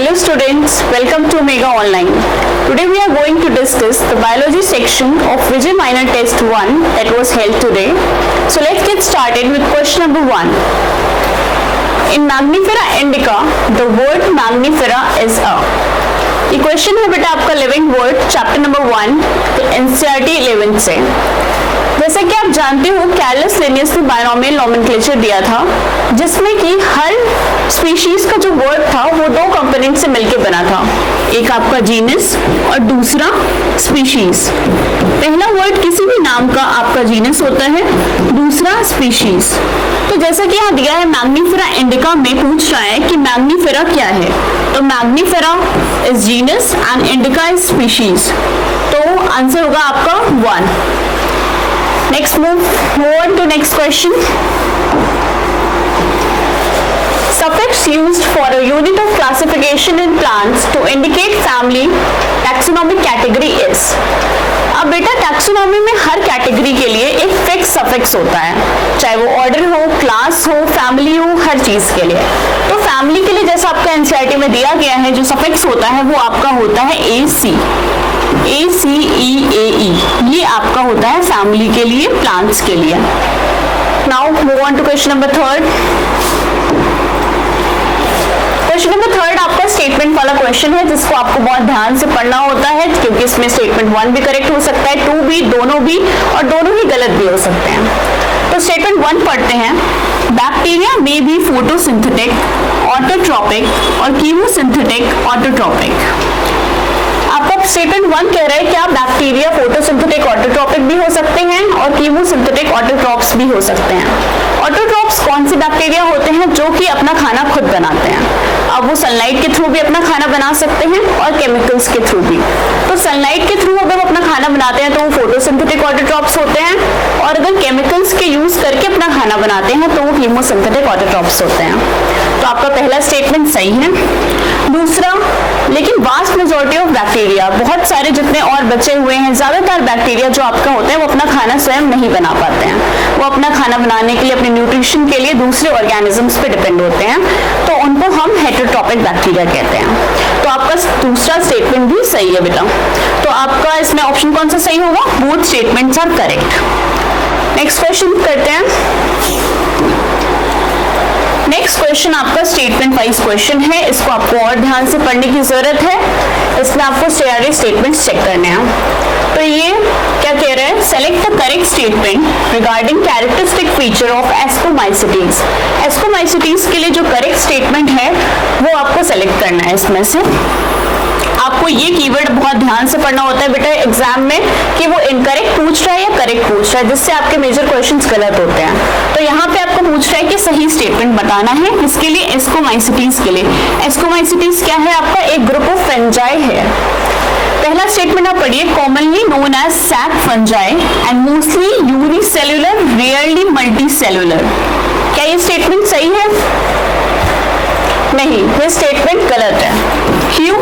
Hello students, welcome to Mega Online. Today we are going to discuss the biology section of Vijay Minor Test 1 that was held today. So let's get started with question number 1. In Magnifera indica, the word Magnifera is a. ये question है बेटा आपका living word chapter number 1 NCERT 11 से। जैसा कि आप जानते हो कैरलस लिनियस ने बायनोमियल नोमेनक्लेचर दिया था जिसमें कि हर स्पीशीज का जो वर्ड था वो दो कंपोनेंट से मिलकर बना था, एक आपका जीनस और दूसरा स्पीशीज। पहला वर्ड किसी भी नाम का आपका जीनस होता है, दूसरा स्पीशीज। तो जैसा कि यहाँ दिया है मैग्निफेरा इंडिका में पूछ रहा है कि मैग्निफेरा क्या है, तो Mangifera is genus and indica is species. तो आंसर होगा आपका 1। Next move on to next question. Suffix used for a unit of classification in plants to indicate family taxonomic category is. अब बेटा टैक्सोनॉमी में हर category के लिए एक fix suffix होता है, चाहे वो ऑर्डर हो, क्लास हो, फैमिली हो, हर चीज के लिए। तो फैमिली के लिए जैसा आपका एनसीईआरटी में दिया गया है जो सफिक्स होता है वो आपका होता है AC, ACEAE, ये आपका होता है फैमिली के लिए, प्लांट्स के लिए। Now move on to question number 3। Question number 3 आपका स्टेटमेंट वाला क्वेश्चन है जिसको आपको बहुत ध्यान से पढ़ना होता है क्योंकि इसमें स्टेटमेंट 1 भी करेक्ट हो सकता है, 2 भी, दोनों भी, और दोनों ही गलत भी हो सकते हैं। तो स्टेटमेंट 1 पढ़ते हैं। Bacteria may be photosynthetic, autotrophic और कीमोसिंथेटिक ऑटोट्रोपिक। आपका स्टेटमेंट 1 कह रहा है क्या बैक्टीरिया फोटोसिंथेटिक ऑटोट्रोपिक भी हो सकते हैं और कीमोसिंथेटिक ऑटोट्रोप्स भी हो सकते हैं। ऑटोट्रोप्स कौन से बैक्टीरिया होते हैं जो कि अपना खाना खुद बनाते हैं। अब वो सनलाइट के थ्रू भी अपना खाना बना सकते हैं और केमिकल्स के थ्रू भी। तो सनलाइट के थ्रू अगर वो अपना खाना बनाते हैं तो वो फोटोसिंथेटिक ऑटोट्रोप्स होते हैं, और अगर केमिकल्स के यूज करके अपना खाना बनाते हैं तो वो कीमोसिंथेटिक ऑटोट्रोप्स होते हैं। तो आपका पहला स्टेटमेंट सही है। दूसरा, लेकिन वास्ट मेजॉरिटी ऑफ बैक्टीरिया, बहुत सारे जितने और बचे हुए हैं, ज्यादातर बैक्टीरिया जो आपका होता है वो अपना खाना स्वयं नहीं बना पाते हैं। वो अपना खाना बनाने के लिए, अपने न्यूट्रिशन के लिए दूसरे ऑर्गेनिजम्स पे डिपेंड होते हैं, तो उनको हम हेटेरोट्रोपिक बैक्टीरिया कहते हैं। तो आपका दूसरा स्टेटमेंट भी सही है बेटा। तो आपका इसमें ऑप्शन कौन सा सही होगा? Both statements are correct. Next question करते हैं। नेक्स्ट क्वेश्चन आपका स्टेटमेंट वाइज क्वेश्चन है, इसको आपको और ध्यान से पढ़ने की जरूरत है। इसमें आपको सारे स्टेटमेंट्स चेक करने हैं। तो ये क्या कह रहे हैं? Select the correct statement regarding characteristic feature of ascomycetes. Ascomycetes के लिए जो करेक्ट स्टेटमेंट है वो आपको सेलेक्ट करना है इसमें से। आपको ये कीवर्ड बहुत ध्यान से पढ़ना होता है बेटा एग्जाम में कि वो इनकरेक्ट पूछ रहा है या करेक्ट पूछ रहा है, जिससे आपके मेजर क्वेश्चंस गलत होते हैं। तो यहाँ पे आपको पूछ रहा है कि सही स्टेटमेंट बताना है। इसके लिए एस्कोमाइसिटीज के लिए, एस्कोमाइसिटीज क्या है? आपका एक ग्रुप ऑफ फंजाई है। पहला स्टेटमेंट आप पढ़िए, commonly known as sac fungi and mostly unicellular, rarely multicellular. क्या ये स्टेटमेंट सही है? नहीं, ये स्टेटमेंट गलत है। क्यों?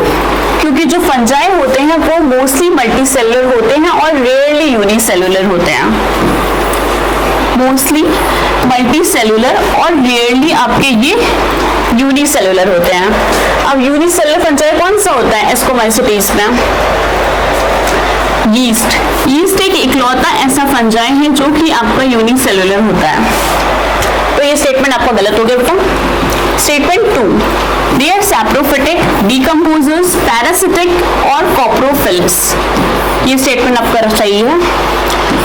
क्योंकि जो फंजाई होते हैं वो मोस्टली मल्टीसेलुलर होते हैं और रेयरली यूनिसेल्युलर होते हैं। मोस्टली मल्टीसेलुलर और रेयरली आपके ये यूनिसेल्युलर होते हैं। अब यूनिसेलुलर फंजाई कौन सा होता है एस्कोमाइसिटीज में? यीस्ट। यीस्ट एक इकलौता ऐसा फंजाई है जो कि आपका यूनिसेल्युलर होता है। तो ये स्टेटमेंट आपका गलत हो गया बेटा। Statement 2, they are saprophytic, decomposers, parasitic और coprophilous। ये स्टेटमेंट आपका सही है।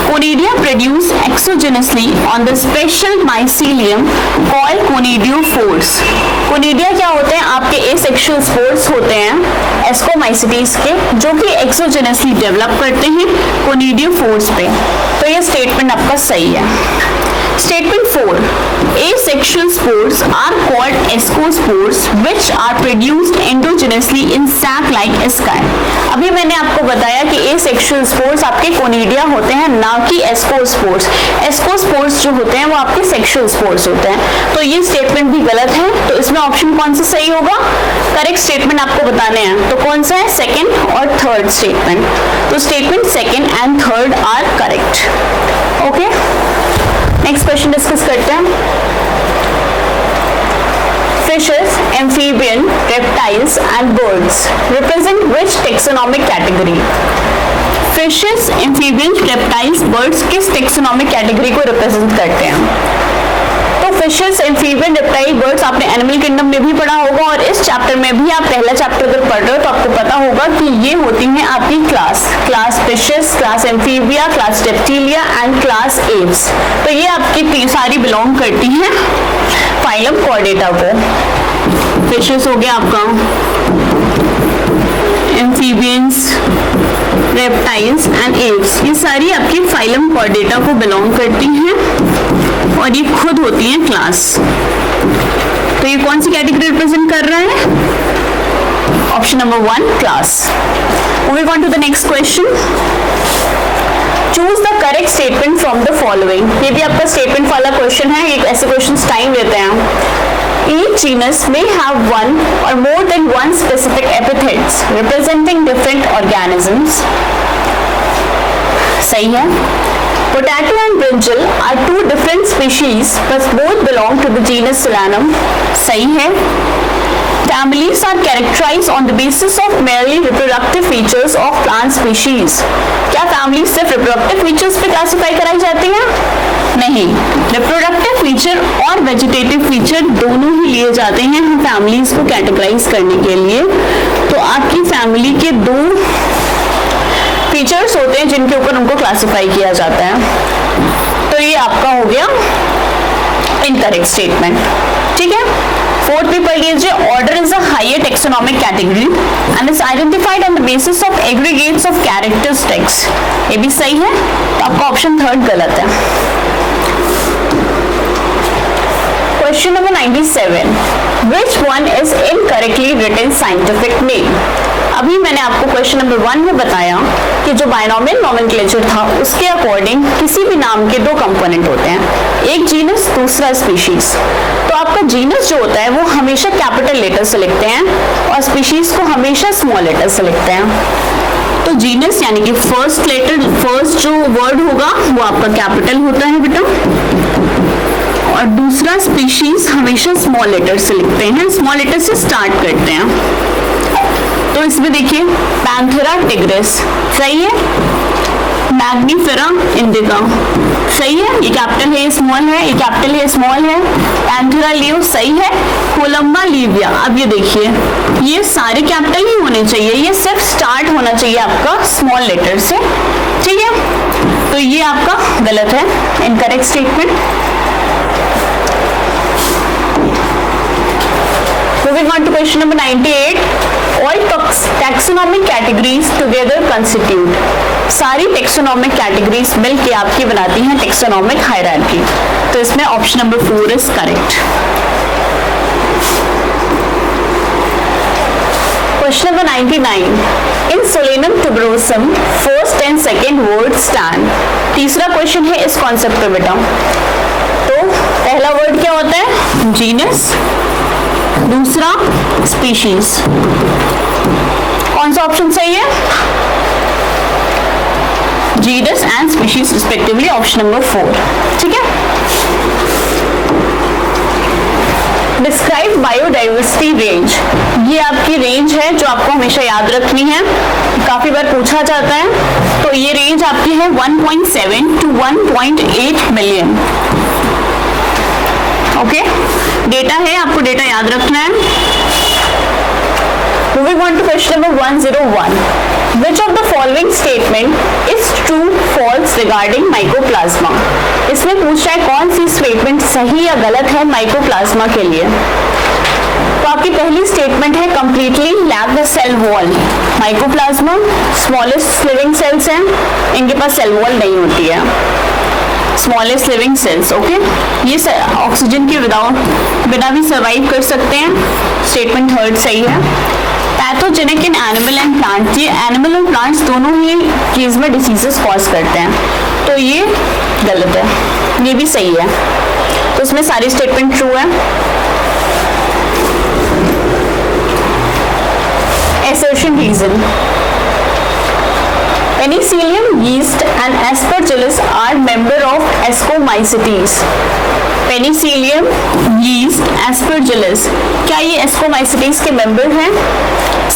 Conidia produce exogenously on the special mycelium called conidiophores। Conidia क्या होते हैं? आपके asexual spores होते हैं एस्कोमाइसिटीज के, जो कि एक्सोजेनसली डेवलप करते हैं conidiophores पे। तो ये स्टेटमेंट आपका सही है। Statement 4, asexual spores are called ascospores which are produced endogenously in sac-like asci। अभी मैंने आपको बताया कि asexual spores आपके कोनिडिया होते हैं, ना कि एस्कोस्पोर्स। एस्कोस्पोर्स जो होते हैं वो आपके सेक्सुअल स्पोर्स होते हैं। तो ये स्टेटमेंट भी गलत है। तो इसमें ऑप्शन कौन सा सही होगा? करेक्ट स्टेटमेंट आपको बताने हैं। तो कौन सा है? सेकेंड और थर्ड स्टेटमेंट। तो statement second and third are correct. Okay, next question discuss करते हैं। Fishes, amphibian, reptiles and birds represent which taxonomic category? Fishes, amphibians, reptiles, birds किस taxonomic category को represent करते हैं? तो फिशेस, एम्फीबियन, रेप्टाइल, बर्ड्स आपने animal kingdom में भी पढ़ा होगा और इस चैप्टर में भी आप पहला चैप्टर अगर पढ़ रहे हो तो आपको पता होगा कि ये होती हैं आपकी class fishes, class amphibia, class reptilia and class Aves. तो ये आपकी सारी बिलोंग करती हैं फाइलम कॉर्डेटा को। फिशेस हो गया आपका, एम्फीबियंस, रेप्टाइल्स एंड एव्स, ये सारी आपकी फाइलम कॉर्डेटा को बिलोंग करती हैं और ये खुद होती है क्लास। तो ये कौन सी कैटेगरी रिप्रेजेंट कर रहा है? Option number 1 class. Moving on to the next question, choose the correct statement from the following. ये भी आपका स्टेटमेंट वाला क्वेश्चन है, ये ऐसे क्वेश्चंस टाइम लेते हैं। Each genus may have one or more than one specific epithets representing different organisms. सही है। Potato and brinjal are two different species but both belong to the genus Solanum. सही है। Families are characterized on the basis of merely reproductive features of plant species. क्या families सिर्फ reproductive features पे classify कराई जाती हैं? नहीं, reproductive feature और vegetative feature दोनों ही लिए जाते हैं हम families को categorize करने के लिए। तो आपकी family के दो फीचर्स होते हैं जिनके ऊपर उनको क्लासिफाई किया जाता है। तो ये आपका हो गया इनकरेक्ट स्टेटमेंट। ठीक है, फोर्थ भी पढ़ लीजिए। Order is a higher taxonomic category and is identified on the basis of aggregates of characteristics. ये भी सही है, तो आपका ऑप्शन 3 गलत है। Question number 97, which one is incorrectly written scientific name. अभी मैंने आपको क्वेश्चन नंबर 1 में बताया कि जो बायनॉमियल नोमेनक्लेचर था उसके अकॉर्डिंग किसी भी नाम के 2 कंपोनेंट होते हैं, एक जीनस, दूसरा स्पीशीज। तो आपका जीनस जो होता है वो हमेशा कैपिटल लेटर से लिखते हैं और स्पीशीज को हमेशा स्मॉल लेटर से लिखते हैं। तो जीनस यानी कि फर्स्ट जो वर्ड होगा वो आपका कैपिटल होता है बेटा, और दूसरा स्पीशीज हमेशा स्मॉल लेटर से लिखते हैं, स्मॉल लेटर से स्टार्ट करते हैं। तो इसमें देखिए पैंथेरा टिग्रिस सही है, मैग्नीफेरा इंडिका सही है, ये कैपिटल है, ये स्मॉल है, ये कैपिटल है, स्मॉल है। पैंथेरा लियो सही है, कोलंबा लीविया। अब ये देखिए ये सारे कैपिटल ही होने चाहिए, ये सिर्फ स्टार्ट होना चाहिए आपका स्मॉल लेटर से। ठीक है, तो ये आपका गलत है, incorrect statement. Moving on to question number 98, all taxonomic categories together constitute। सारी taxonomic categories मिलके आपकी बनाती हैं taxonomic hierarchy। तो इसमें option number 4 is correct। Question number 99, in Solanum tuberosum first and second word stand। तीसरा क्वेश्चन है इस कॉन्सेप्ट पे बेटा। तो पहला वर्ड क्या होता है? जीनस, दूसरा स्पीशीज। कौन सा ऑप्शन सही है? Genus and species respectively, option number 4। ठीक है, डिस्क्राइब बायोडाइवर्सिटी रेंज। ये आपकी रेंज है जो आपको हमेशा याद रखनी है, काफी बार पूछा जाता है। तो ये रेंज आपकी है 1.7 to 1.8 मिलियन। ओके, डेटा है, आपको डेटा याद रखना है। Moving on to question number 101, which of the following statement is true false regarding mycoplasma। इसमें पूछ रहा है कौन सी स्टेटमेंट सही या गलत है माइकोप्लाज्मा के लिए। तो आपकी पहली स्टेटमेंट है completely lack the cell wall. Mycoplasma smallest living cells हैं, इनके पास सेल वॉल नहीं होती है, स्मॉलेस्ट लिविंग सेल्स। ओके, ये ऑक्सीजन के बिना भी सर्वाइव कर सकते हैं, स्टेटमेंट 3 सही है। Pathogenic in animal and plant, ये एनिमल और प्लांट्स दोनों ही केस में डिसीजेस कॉज करते हैं, तो ये गलत है, ये भी सही है। तो इसमें सारी स्टेटमेंट ट्रू है। Assertion reason, penicillium, yeast and aspergillus are member of ascomycetes. Penicillium, yeast, aspergillus, क्या ये एस्कोमाइसिटीज के मेंबर हैं?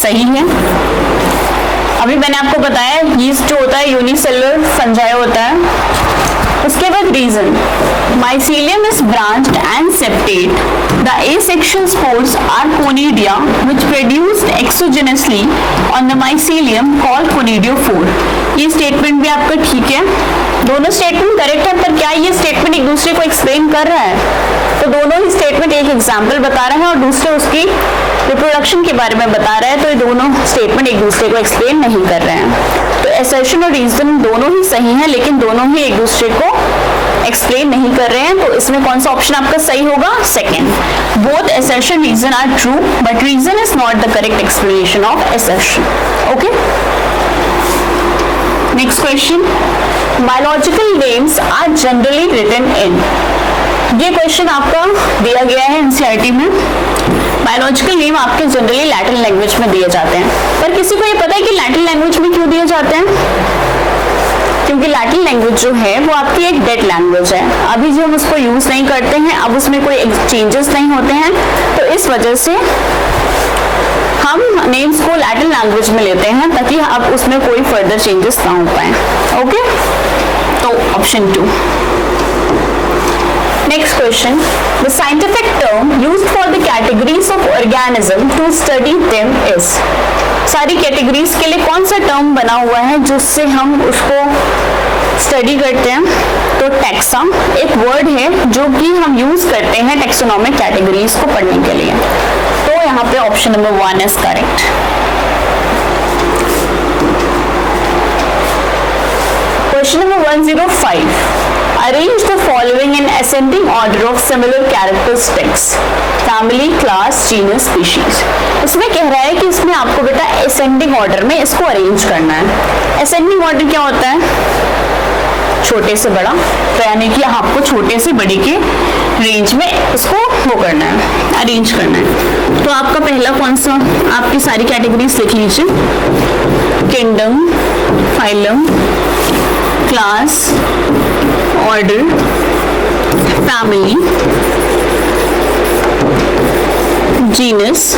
सही है। अभी मैंने आपको बताया यीस्ट जो होता है यूनिसेलुलर फंजाई होता है। उसके बाद reason, mycelium is branched and septate. The asexual spores are conidia which produced exogenously on the mycelium called conidiophore. ये स्टेटमेंट भी आपका ठीक है, दोनों स्टेटमेंट करेक्ट है, पर क्या ये स्टेटमेंट एक दूसरे को एक्सप्लेन कर रहा है? तो दोनों ही स्टेटमेंट एक एग्जाम्पल बता रहे हैं और दूसरे उसकी रिप्रोडक्शन के बारे में बता रहा है, तो ये दोनों स्टेटमेंट एक दूसरे को एक्सप्लेन नहीं कर रहे हैं। तो असर्शन और रीजन दोनों ही सही हैं, लेकिन दोनों ही एक दूसरे को एक्सप्लेन नहीं कर रहे हैं। तो इसमें कौन सा ऑप्शन आपका सही होगा? Second. Both assertion reason are true but reason is not the correct explanation of assertion. Okay, next question, biological names are generally written in. ये क्वेश्चन आपका दिया गया है एनसीईआरटी में। बायोलॉजिकल नेम आपके जनरली लैटिन लैंग्वेज में दिए जाते हैं, पर किसी को ये पता है कि लैटिन लैंग्वेज में क्यों दिए जाते हैं? क्योंकि लैटिन लैंग्वेज जो है वो आपकी एक डेड लैंग्वेज है, अभी जो हम उसको यूज नहीं करते हैं, अब उसमें कोई चेंजेस नहीं होते हैं, तो इस वजह से हम नेम्स को लैटिन लैंग्वेज में लेते हैं ताकि अब उसमें कोई फर्दर चेंजेस ना हो पाए। ओके, तो option 2। Next question, the scientific term used for the categories of organism to study them is। सारी कैटेगरीज के लिए कौन सा टर्म बना हुआ है जिससे हम उसको स्टडी करते हैं? तो टैक्सा एक वर्ड है जो कि हम यूज करते हैं टैक्सोनॉमिक कैटेगरीज को पढ़ने के लिए। तो यहाँ पे option number 1 is correct. Question number 105, arrange the following in ascending order of similar characteristics, family, class, genus, species। इसमें कह रहा है कि इसमें आपको बेटा ascending order में इसको अरेंज करना है। ascending order क्या होता है? छोटे से बड़ा, तो यानी कि आपको छोटे से बड़े के रेंज में इसको वो करना है, अरेंज करना है। तो आपका पहला कौन सा, आपकी सारी कैटेगरीज लिख लीजिए, kingdom, phylum, class, order, family, genus,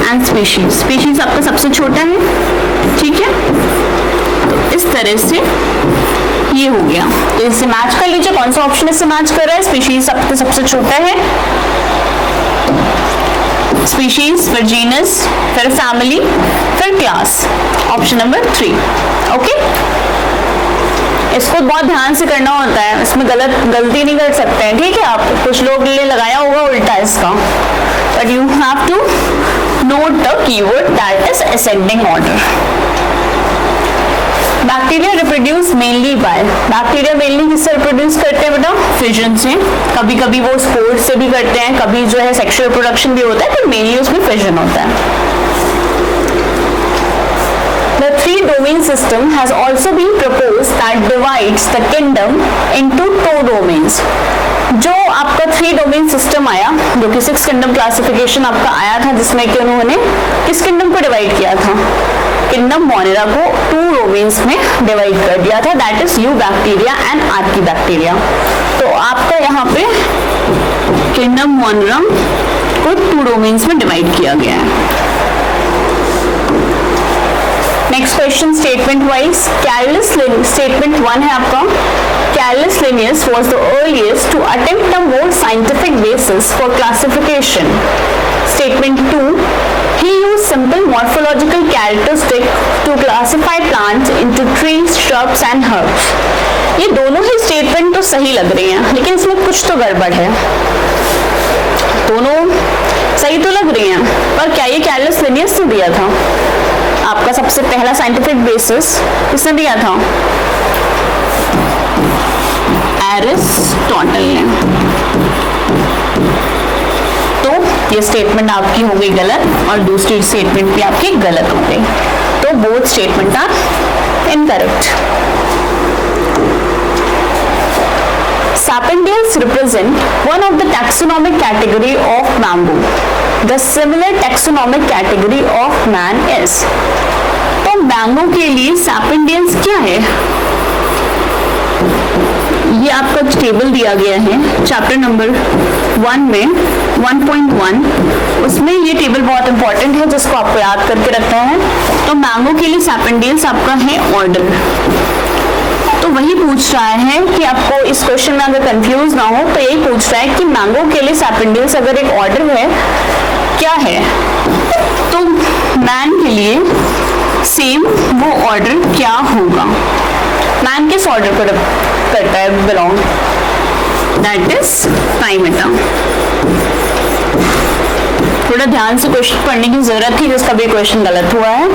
and species. Species आपका सबसे छोटा है, ठीक है, तो इस तरह से ये हो गया। तो इससे मैच कर लीजिए कौन सा ऑप्शन इससे मैच कर रहा है। स्पीशीज आपका सबसे छोटा है, स्पीशीज, फिर जीनस, फिर फैमिली, फिर क्लास, ऑप्शन नंबर 3। ओके, इसको बहुत ध्यान से करना होता है, इसमें गलती नहीं कर सकते हैं, ठीक है। आप कुछ लोग ने लगाया होगा उल्टा इसका, but you have to note the keyword that is ascending order. Bacteria reproduce mainly by, bacteria mainly किससे रिप्रोड्यूस करते हैं बेटा? फिजन से। कभी कभी वो स्पोर से भी करते हैं, कभी जो है सेक्सुअल रिप्रोडक्शन भी होता है, पर मेनली उसमें फिजन होता है। The three-domain system has also been proposed that divides the kingdom into 2 domains। जो आपका 3 डोमेन सिस्टम आया, जो कि 6 किंगडम क्लासिफिकेशन आपका आया था, जिसमें कि उन्होंने किस किंगडम को डिवाइड किया था? किंगडम मोनेरा को 2 डोमेन्स में डिवाइड कर दिया था, that is you bacteria and Archie bacteria. तो आपका यहाँ पे किंगडम मोनेरा को 2 डोमेन्स में डिवाइड किया गया है। Next question statement wise, Carolus statement 1 है आपका, Carolus Linnaeus was the earliest to attempt a more scientific basis for classification. Statement 2, he used simple morphological characteristics to classify plants into trees, shrubs and herbs। ये दोनों ही statement तो सही लग रही हैं, लेकिन इसमें कुछ तो गड़बड़ है। दोनों सही तो लग रही हैं, पर क्या ये कैरलस लिनियस से दिया था? आपका सबसे पहला साइंटिफिक बेसिस किसने दिया था? एरिस्टोटल ने। तो ये स्टेटमेंट आपकी हो गई गलत और दूसरी स्टेटमेंट भी आपकी गलत हो गई। तो both statement are incorrect. Sapindales represent one of the taxonomic category of bamboo. The similar taxonomic category of man is. तो मैंगो के लिए सैपियंडियंस क्या है? ये आपका टेबल दिया गया है चैप्टर नंबर 1 में 1.1, उसमें ये टेबल बहुत इंपॉर्टेंट है जिसको आपको याद करके रखना है। तो मैंगो के लिए सैपियंडियंस आपका है ऑर्डर। तो वही पूछ रहा है कि आपको इस क्वेश्चन में अगर कंफ्यूज ना हो तो यही पूछ रहा है कि मैंगो के लिए सैपियंडियंस अगर एक ऑर्डर है क्या है, तो मैन के लिए सेम वो ऑर्डर क्या होगा? मैन किस ऑर्डर को करता है बिलोंग? That is Primata. थोड़ा ध्यान से क्वेश्चन पढ़ने की जरूरत थी जिसका भी क्वेश्चन गलत हुआ है।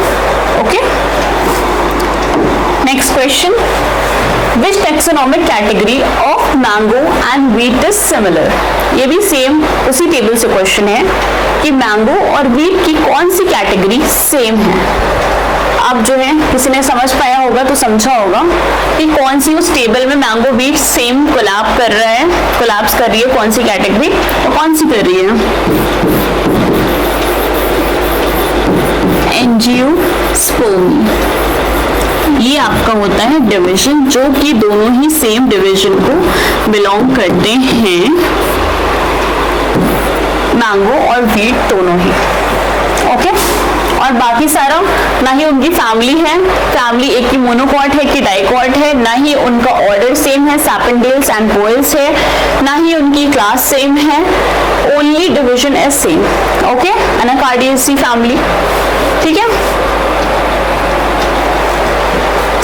Okay, next question, which taxonomic category of mango and wheat is similar? ये भी सेम उसी टेबल से क्वेश्चन है कि मैंगो और व्हीट की कौन सी कैटेगरी सेम है। अब जो है किसी ने समझ पाया होगा तो समझा होगा कि कौन सी उस टेबल में मैंगो व्हीट सेम कोलैप्स कर रहा है, कोलैप्स कर रही है, कौन सी कैटेगरी और कौन सी कर रही है? एंजियोस्पर्मी। ये आपका होता है डिवीजन जो कि दोनों ही सेम डिवीजन को बिलोंग करते हैं, मैंगो और व्हीट दोनों ही। ओके, और बाकी सारा ना ही उनकी फैमिली है, फैमिली एक की मोनोकॉट है कि डाइकॉट है, ना ही उनका ऑर्डर सेम है, सैपियंडियंस एंड पोएल्स है, ना ही उनकी क्लास सेम है, only division is same. Okay, Anacardiaceae family. ठीक है,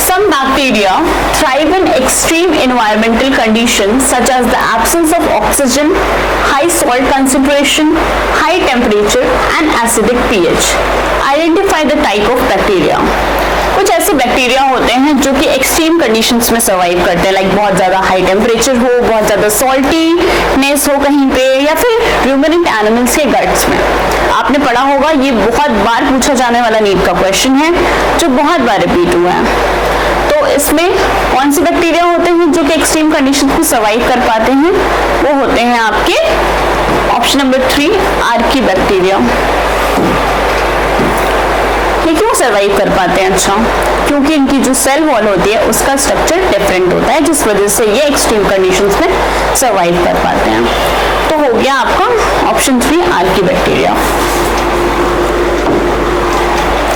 some bacteria thrive in extreme environmental conditions such as the absence of oxygen, high salt concentration, high temperature and acidic pH. Identify the type of bacteria. कुछ ऐसे bacteria होते हैं जो कि extreme conditions में survive करते हैं, लाइक बहुत ज्यादा हाई टेम्परेचर हो, बहुत ज्यादा सॉल्टीनेस हो कहीं पे, या फिर रूमिनेंट एनिमल्स के गट्स में। आपने पढ़ा होगा, ये बहुत बार पूछा जाने वाला नीट का क्वेश्चन है जो बहुत बार रिपीट हुआ है। तो इसमें कौन से बैक्टीरिया होते हैं जो कि एक्सट्रीम कंडीशंस में सर्वाइव कर पाते हैं? वो होते हैं आपके ऑप्शन नंबर 3 आर्की बैक्टीरिया। ये क्यों सर्वाइव कर पाते हैं? अच्छा, क्योंकि इनकी जो सेल वॉल होती है उसका स्ट्रक्चर डिफरेंट होता है, जिस वजह से ये एक्सट्रीम कंडीशंस में सर्वाइव कर पाते हैं। तो हो गया आपका option 3 Archie bacteria.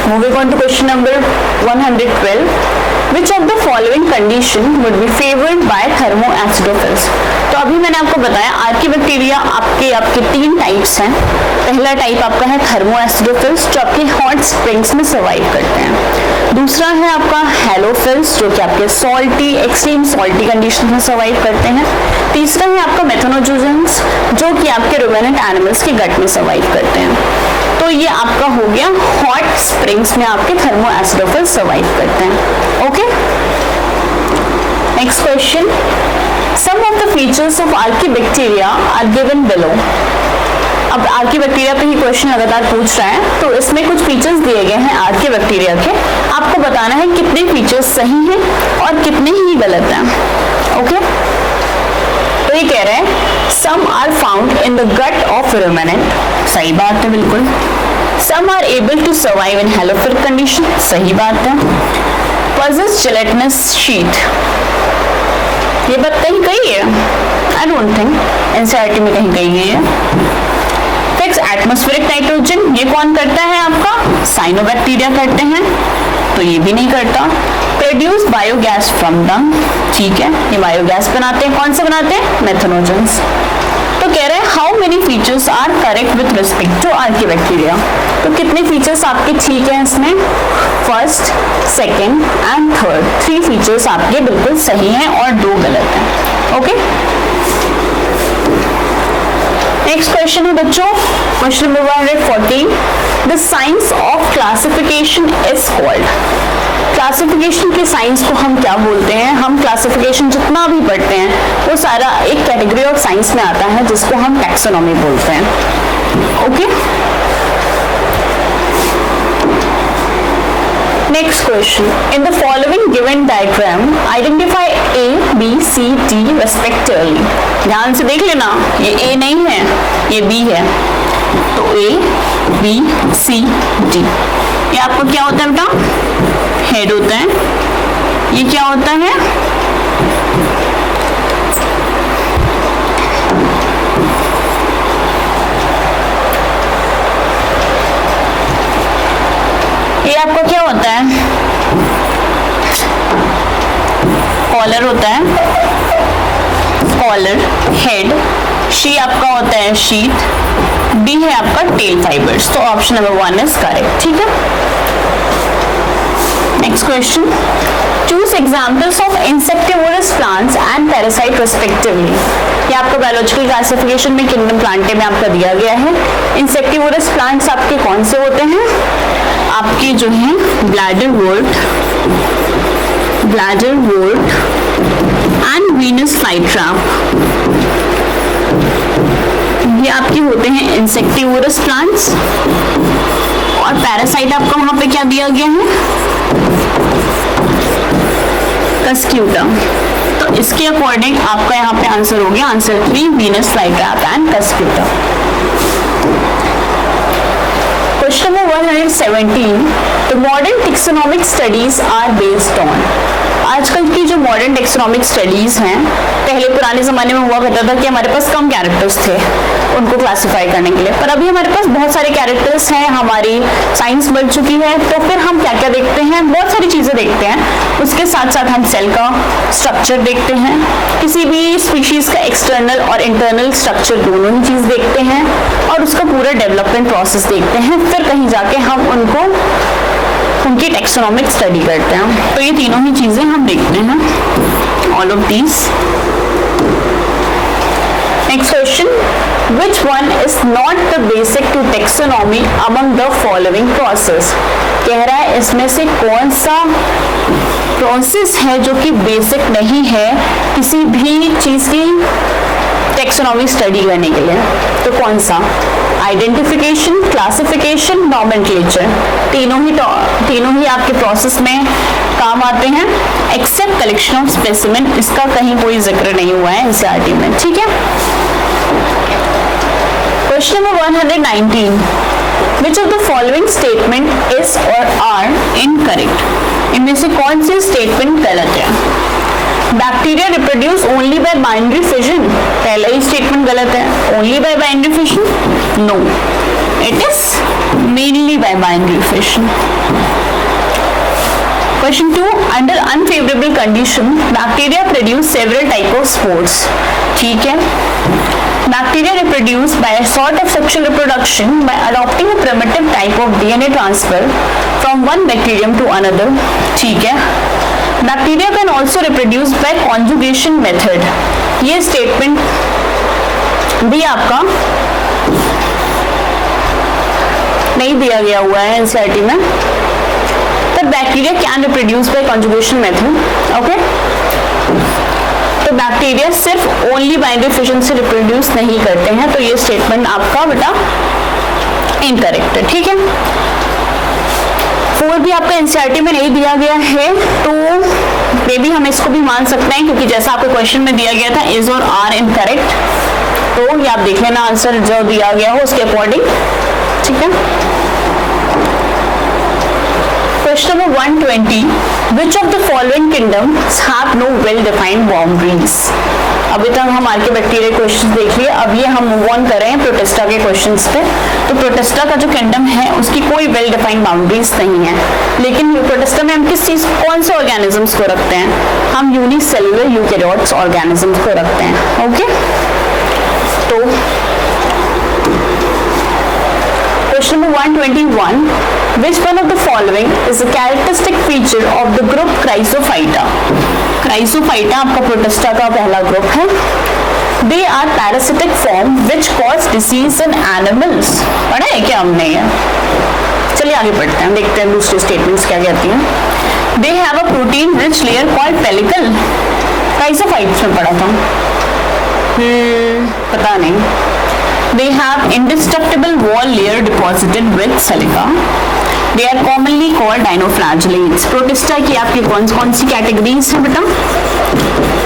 Moving on to question number 112, which of the following condition would be favored by thermoacidophils? तो अभी मैंने आपको बताया आर्की बैक्टीरिया आपके 3 टाइप्स हैं। पहला टाइप आपका है थर्मोएसिडोफिल्स जो आपके हॉट स्प्रिंग्स में सर्वाइव करते हैं। दूसरा है आपका हैलोफिल्स जो कि आपके सॉल्टी, एक्सट्रीम सॉल्टी कंडीशन में सर्वाइव करते हैं। तीसरा है आपका मेथनोजोजेंस जो कि आपके रूमिनेंट एनिमल्स के गट में सर्वाइव करते हैं। तो ये आपका हो गया हॉट स्प्रिंग्स में आपके थर्मोएसिडोफिल्स सर्वाइव करते हैं। Okay, next question, some of the features of archaebacteria are given below. अब आर्कीबैक्टीरिया पे ही क्वेश्चन लगातार पूछ रहा है, तो इसमें कुछ फीचर्स दिए गए हैं आर्कीबैक्टीरिया के, आपको बताना है कितने फीचर्स सही हैं और कितने ही गलत हैं। ओके, तो ये कह रहे हैं some are found in the gut of ruminant, सही बात है बिल्कुल। Some are able to survive in halophile condition, सही बात है। पॉजेस जेलेटिनस शीट, ये बात कहीं कही है? आई डोंट थिंक, एनसीईआरटी में कहीं कही गई है। फिक्स एटमॉस्फेरिक नाइट्रोजन, ये कौन करता है? आपका साइनोबैक्टीरिया करते हैं, तो ये भी नहीं करता। प्रोड्यूस बायोगैस फ्रॉम डंग, ठीक है, ये बायोगैस बनाते हैं, कौन से बनाते हैं? मेथनोजेंस। तो कह रहे हैं how many features are correct with respect to archaebacteria. तो कितने फीचर्स आपके ठीक हैं इसमें? First, second and third, 3 features आपके बिल्कुल सही हैं और 2 गलत हैं। ओके, नेक्स्ट क्वेश्चन है बच्चों, question number 114, the science of classification is called. Classification के साइंस को हम क्या बोलते हैं? हम क्लासिफिकेशन जितना भी पढ़ते हैं वो सारा एक कैटेगरी ऑफ साइंस में आता है जिसको हम टैक्सोनॉमी बोलते हैं। Okay, next question, in the following given diagram identify A, B, C, D respectively. ध्यान से देख लेना, ये ए नहीं है, ये बी है। तो A, B, C, D। ये आपको क्या होता है बेटा? हेड होता है। ये क्या होता है? ये आपको क्या होता है? कॉलर होता है, कॉलर, हेड। शी आपका होता है शीट। डी है आपका टेल फाइबर्स। तो ऑप्शन नंबर 1 इज करेक्ट। ठीक है, next question, choose examples of insectivorous plants and parasite respectively. ये आपका बायोलॉजिकल क्लासिफिकेशन में किंगडम प्लांटे में आपका दिया गया है। इंसेक्टिवोरस प्लांट्स आपके कौन से होते हैं? आपके जो है ब्लैडरवोर्ट एंड वीनस फ्लाईट्रैप, ये आपके होते हैं इंसेक्टिवोरस प्लांट्स। और पैरासाइट आपका वहां पे क्या दिया गया है? कस्क्यूटा। तो इसके अकॉर्डिंग आपका यहाँ पे आंसर हो गया answer 3, Venus flytrap and cuscuta. Question number 117, the modern taxonomic studies are based on. आजकल की जो मॉडर्न टेक्सोनोमिक स्टडीज हैं, पहले पुराने जमाने में हुआ करता था कि हमारे पास कम कैरेक्टर्स थे उनको क्लासिफाई करने के लिए, पर अभी हमारे पास बहुत सारे कैरेक्टर्स हैं, हमारी साइंस बढ़ चुकी है। तो फिर हम क्या क्या देखते हैं? बहुत सारी चीजें देखते हैं। उसके साथ साथ हम सेल का स्ट्रक्चर देखते हैं, किसी भी स्पीशीज का एक्सटर्नल और इंटरनल स्ट्रक्चर दोनों ही चीज देखते हैं, और उसका पूरा डेवलपमेंट प्रोसेस देखते हैं। फिर कहीं जाके हम उनकी टेक्सोनोमिक स्टडी करते हैं। तो ये तीनों ही चीजें हम देखते हैं, all of these. Next question, which one is not the basic to taxonomy among the following process? कह रहा है इसमें से कौन सा प्रोसेस है जो कि बेसिक नहीं है किसी भी चीज की टेक्सोनॉमी स्टडी करने के लिए? तो कौन सा? आइडेंटिफिकेशन, क्लासिफिकेशन, नॉमेनक्लेचर, तीनों ही आपके प्रोसेस में काम आते हैं, एक्सेप्ट कलेक्शन ऑफ स्पेसिमेन। इसका कहीं कोई जिक्र नहीं हुआ है एनसीईआरटी में। ठीक है, question number 119, which of the following statement is or are incorrect? इनमें से कौन सी स्टेटमेंट गलत है? Bacteria reproduce only by binary fission, पहला ही स्टेटमेंट गलत है। Only by binary fission? No, it is mainly by binary fission. Question 2, under unfavorable condition, bacteria produce several type of spores. ठीक है, bacteria reproduce by a sort of sexual reproduction by adopting a primitive type of DNA transfer from one bacterium to another. ठीक है, bacteria can also reproduce by conjugation method. ये statement भी आपका नहीं दिया गया हुआ है एनसीईआरटी में। Bacteria can reproduce by conjugation method. Okay, तो बैक्टीरिया सिर्फ ओनली बाइनरी फिजन से रिप्रोड्यूस नहीं करते हैं, तो ये स्टेटमेंट आपका बेटा इनकरेक्ट है। ठीक है, 4 भी आपका एनसीईआरटी में नहीं दिया गया है, तो मे भी हम इसको भी मान सकते हैं, क्योंकि जैसा आपको क्वेश्चन में दिया गया था इज और आर इनकरेक्ट, तो ये आप देख लेना आंसर जो दिया गया हो उसके अकॉर्डिंग। ठीक है, Question number 120, which of the following kingdoms have no well-defined boundaries? अभी तक हम आर्कियोबैक्टीरिया क्वेश्चन देख लिए, अब ये हम मूव ऑन कर रहे हैं प्रोटिस्टा के क्वेश्चंस पे। तो प्रोटिस्टा का जो किंगडम है उसकी कोई वेल डिफाइंड बाउंड्रीज नहीं है, लेकिन प्रोटिस्टा में हम किस चीज कौन से ऑर्गेनिजम्स को रखते हैं? हम यूनिसेलुलर यूकैरियोट्स ऑर्गेनिजम्स को रखते हैं। ओके, तो Question number 121, which one of the following is a characteristic feature of the group Chrysophyta? Chrysophyta आपका प्रोटिस्टा का पहला ग्रुप है। They are parasitic form which cause disease in animals. पढ़ा है क्या हमने ये? चलिए आगे पढ़ते हैं, देखते हैं दूसरे स्टेटमेंट्स क्या कहती हैं। They have a protein rich layer called pellicle. Chrysophytes में पढ़ा था, पता नहीं। They have indestructible wall layer deposited with silica. They are commonly called dinoflagellates. Protista की आपकी कौन सी कैटेगरीज हैं बेटा?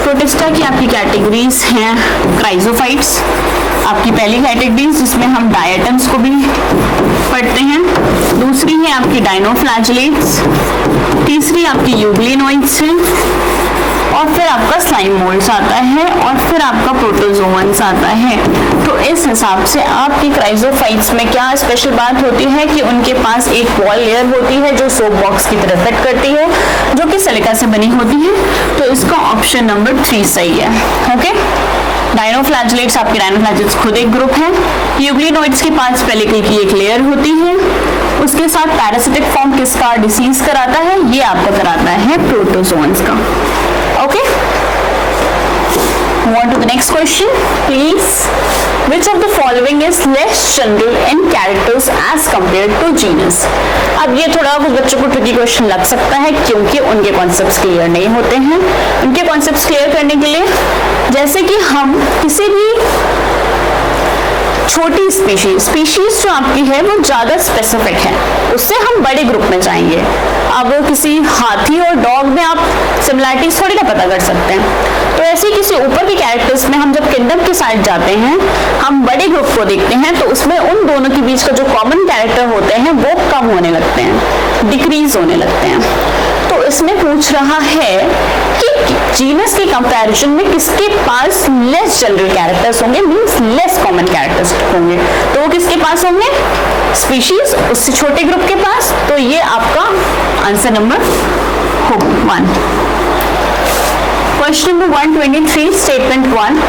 प्रोटिस्टा की आपकी कैटेगरीज हैं क्राइसोफाइट्स, आपकी पहली कैटेगरी जिसमें हम डायटम्स को भी पढ़ते हैं, दूसरी है आपकी डाइनोफ्लैजेलेट्स, तीसरी आपकी यूग्लिनोइड्स है, और फिर आपका स्लाइम मोल्ड्स आता है, और फिर आपका प्रोटोजोअन्स आता है। तो इस हिसाब से आपकी क्राइजोफाइट्स में क्या स्पेशल बात होती है कि उनके पास एक वॉल लेयर होती है जो सोप बॉक्स की तरह फिट करती है, जो कि सिलिका से बनी होती है। तो इसका ऑप्शन नंबर 3 सही है। ओके, डाइनोफ्लैजेलेट्स, आपके डाइनोफ्लैजेलेट्स खुद एक ग्रुप है। यूग्लिनोइड्स के पास पेलिकल की एक लेयर होती है, उसके साथ पैरासिटिक फॉर्म किसका डिसीज कराता है, ये आपका कराता है प्रोटोजोअन्स का। Okay, move on to the next question, please. Which of the following is less general in characters as compared to genus? अब ये थोड़ा कुछ बच्चों को ट्रिकी क्वेश्चन लग सकता है क्योंकि उनके कॉन्सेप्ट्स क्लियर नहीं होते हैं। उनके कॉन्सेप्ट्स क्लियर करने के लिए, जैसे कि हम किसी भी छोटी स्पीशीज जो आपकी है वो ज्यादा स्पेसिफिक है, उससे हम बड़े ग्रुप में जाएंगे। अब किसी हाथी और डॉग में आप सिमिलैरिटीज थोड़ी ना पता कर सकते हैं। तो ऐसे किसी ऊपर के कैरेक्टर्स में हम जब किंगडम के साइड जाते हैं, हम बड़े ग्रुप को देखते हैं, तो उसमें उन दोनों के बीच का जो कॉमन कैरेक्टर होते हैं वो कम होने लगते हैं, डिक्रीज होने लगते हैं। तो इसमें पूछ रहा है कि जीनस के कंपैरिजन में किसके पास लेस जनरल कैरेक्टर्स होंगे, मींस लेस कॉमन कैरेक्टर्स होंगे। तो वो किसके पास होंगे, स्पीशीज उससे छोटे ग्रुप के पास। तो ये आपका आंसर नंबर होगा 1। Question number 123, statement 1,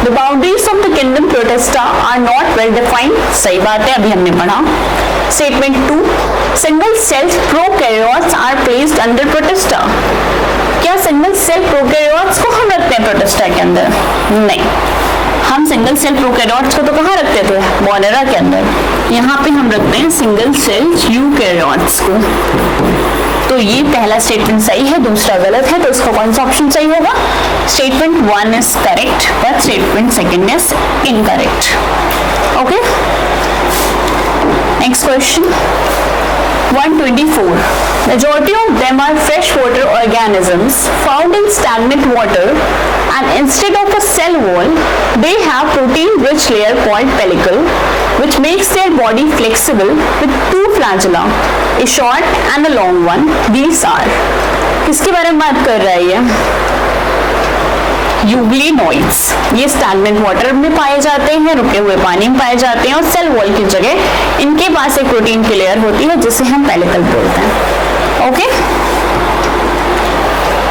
the boundaries of the kingdom Protista are not well defined. सही बात है, अभी हमने पढ़ा। Statement 2, single cell prokaryotes are placed under Protista. क्या सिंगल सेल प्रोकैरियोट्स को हम रखते हैं प्रोटिस्टा के अंदर? नहीं, हम सिंगल सेल प्रोकैरियोट्स को तो कहाँ रखते थे, मोनेरा के अंदर। यहाँ पे हम रखते हैं सिंगल सेल यूकैरियोट्स को। तो ये पहला स्टेटमेंट सही है, दूसरा गलत है। तो इसका कौन सा ऑप्शन सही होगा? Statement 1 is correct but statement 2 is incorrect. Okay, next question 124, majority of them are freshwater organisms found in stagnant water, and instead of a cell wall they have protein-rich layer called pellicle, which makes their body flexible with 2 flagella, a short and a long one. These are, किसके बारे में बात कर रहा है ये? Euglenoids. ये stagnant water में पाए जाते हैं, रुके हुए पानी में पाए जाते हैं, और सेल वॉल की जगह इनके पास एक प्रोटीन की लेयर होती है जिसे हम पेलिकल बोलते हैं। Okay,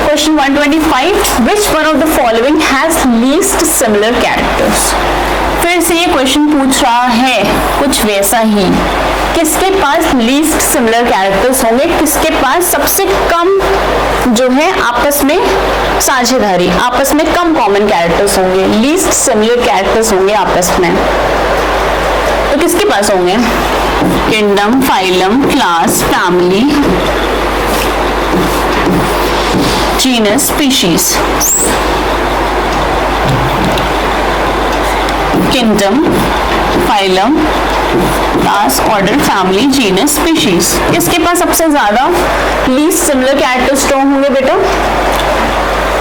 question 125, which one of the following has least similar characters. फिर से ये क्वेश्चन पूछ रहा है कुछ वैसा ही, किसके पास लीस्ट सिमिलर कैरेक्टर्स होंगे, किसके पास सबसे कम जो है आपस में साझेदारी, आपस में कम कॉमन कैरेक्टर्स होंगे, लीस्ट सिमिलर कैरेक्टर्स होंगे आपस में। तो किसके पास होंगे? Kingdom, phylum, class, family, genus, species. Kingdom, phylum, class, order, family, genus, species. किसके पास सबसे ज्यादा लीस्ट सिमिलर कैरेक्टर्स स्ट्रॉन्ग होंगे बेटा?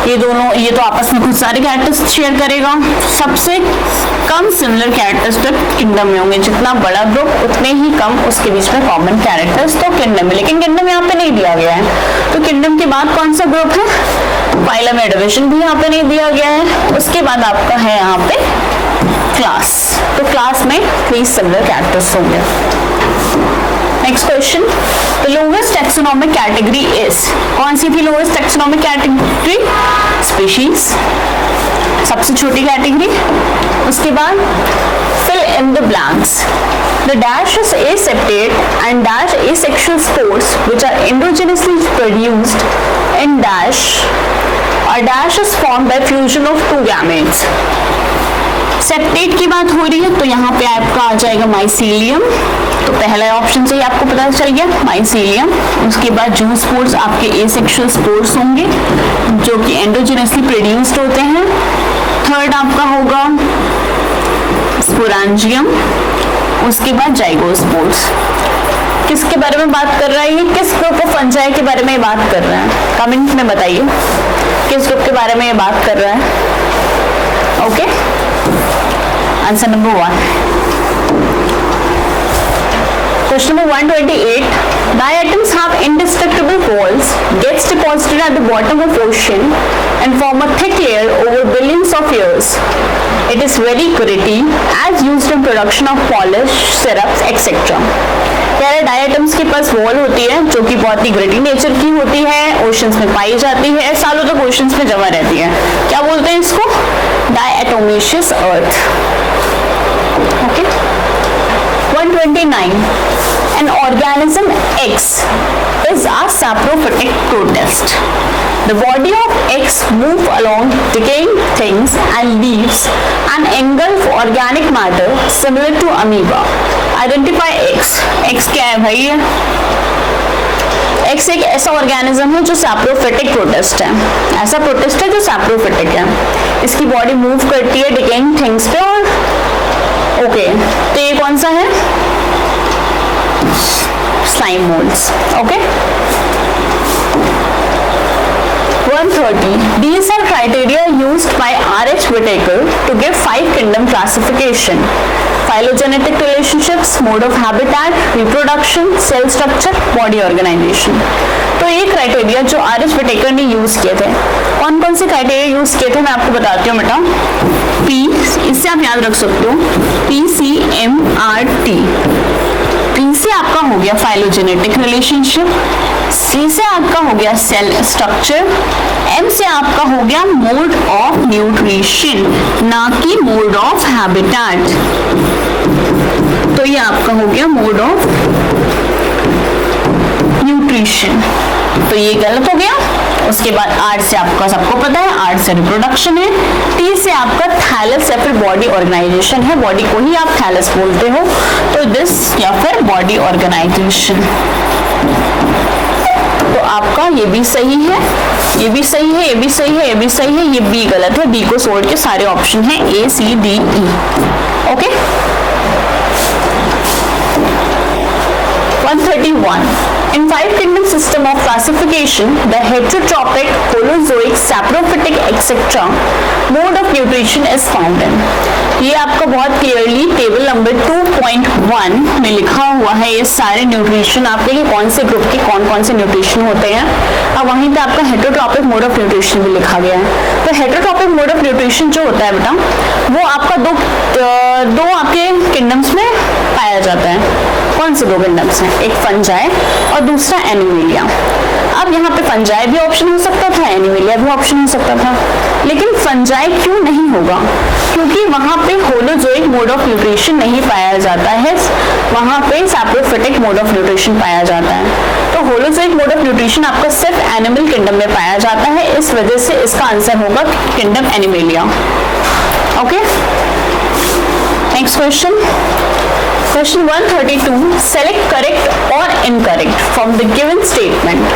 ये दोनों, ये तो आपस में कुछ सारे कैरेक्टर्स शेयर करेगा। सबसे कम सिमिलर कैरेक्टर्स तो किंगडम में होंगे, जितना बड़ा ग्रुप उतने ही कम उसके बीच में कॉमन कैरेक्टर्स तो किंगडम में। लेकिन किंगडम यहाँ पे नहीं दिया गया है, तो किंगडम के बाद कौन सा ग्रुप है? फाइलम या डिवीजन भी यहाँ पे नहीं दिया गया है। उसके बाद आपका है यहाँ पे क्लास, तो क्लास में 3 सिमिलर कैरेक्टर्स होंगे। Next question, the lowest taxonomic category is. कौन सी थी लोएस्ट टैक्सोनॉमिक कैटेगरी? स्पीशीज, सबसे छोटी कैटेगरी। उसके बाद fill in the blanks. The dash is aseptate and dash asexual spores which are endogenously produced in dash. A dash is formed by fusion of 2 gametes. Septate की बात हो रही है तो यहाँ पे आपका आ जाएगा माइसीलियम। तो पहला ऑप्शन से ही आपको पता चल गया माइसीलियम। उसके बाद जूस स्पोर्स आपके एसेक्सुअल स्पोर्स होंगे जो कि एंडोजेनसली प्रोड्यूस्ड होते हैं। थर्ड आपका होगा स्पोरांजियम, उसके बाद जाइगोस्पोर्स। किसके बारे में बात कर रहा है ये? किस ग्रुप ऑफ फंजाई के बारे में बात कर रहा है? कमेंट में बताइए किस ग्रुप के बारे में ये बात कर रहा है। Okay, answer number 1. Question number 128. Diatoms have indestructible walls, gets deposited at the bottom of ocean and form a thick layer over billions of years. It is very gritty, as used in production of polish, syrups, etc. यार diatoms के पास wall होती है जो कि बहुत ही gritty nature की होती है, ओशंस में पाई जाती है, सालों तक ओशंस में जमा रहती है. क्या बोलते हैं इसको? डायटोमेशियस अर्थ. Okay. 129. An organism X is a saprophytic protist. The body of X moves along decaying things and leaves and engulf organic matter similar to amoeba. Identify X. X क्या है भाई? X एक ऐसा ऑर्गेनिज्म है जो सैप्रोफिटिक प्रोटिस्ट है. ऐसा protist है जो सैप्रोफिटिक है. इसकी बॉडी मूव करती है डिकेइंग थिंग्स पे. और ओके, तो ये कौन सा है? Slime molds. Okay. 130. These are criteria used by R.H. Whitaker to give 5 kingdom classification: phylogenetic relationships, mode of habitat, reproduction, cell structure, body organization. तो ये क्राइटेरिया जो R.H. Whitaker ने यूज किए थे, कौन कौन से क्राइटेरिया यूज किए थे मैं आपको बताती हूँ बेटा. P, इससे आप याद रख सकते हो, PCMRT. P से आपका हो गया फाइलोजेनेटिक रिलेशनशिप, C से आपका हो गया सेल स्ट्रक्चर, M से आपका हो गया मोड ऑफ न्यूट्रिशन, ना कि मोड ऑफ हैबिटेट. तो ये आपका हो गया मोड ऑफ न्यूट्रिशन. तो ये गलत हो गया. उसके बाद R से आपका सबको पता है, R से रिप्रोडक्शन है. T से आपका थैलस या फिर बॉडी ऑर्गेनाइजेशन है. बॉडी को ही आप थैलस बोलते हो, तो दिस या फिर बॉडी ऑर्गेनाइजेशन. तो आपका ये भी सही है, ये भी सही है, ये भी सही है, ये भी सही है, ये B गलत है. B को छोड़ के सारे ऑप्शन है A, C, D, E. Okay. 131. In 5 kingdom system of classification, the heterotrophic, holozoic, saprophytic, etc. mode of nutrition is found in. ये आपका बहुत क्लियरली टेबल नंबर 2.1 में लिखा हुआ है. ये सारे न्यूट्रिशन आपके कौन से ग्रुप के कौन कौन से न्यूट्रिशन होते हैं. अब वहीं पे आपका हेटरोट्रॉपिक मोड ऑफ न्यूट्रिशन भी लिखा गया है. तो हेटरोट्रॉपिक मोड ऑफ न्यूट्रिशन जो होता है बेटा, वो आपका दो आपके किंगडम्स में पाया जाता है. कौन से 2 किंगडम्स हैं? एक फंजाई और दूसरा एनिमेलिया. अब यहाँ पे फंजाई भी ऑप्शन हो सकता था, एनिमेलिया भी ऑप्शन हो सकता था, लेकिन फंजाई क्यों नहीं होगा? क्योंकि वहां पे होलोजोइक मोड ऑफ न्यूट्रिशन नहीं पाया जाता है, वहां पे सैप्रोफिटिक मोड ऑफ न्यूट्रिशन पाया जाता है. तो होलोजोइक मोड ऑफ न्यूट्रिशन आपका सिर्फ एनिमल किंगडम में पाया जाता है. इस वजह से इसका आंसर होगा kingdom animalia. Okay. Next question. Question 132. Select correct or incorrect from the given statement.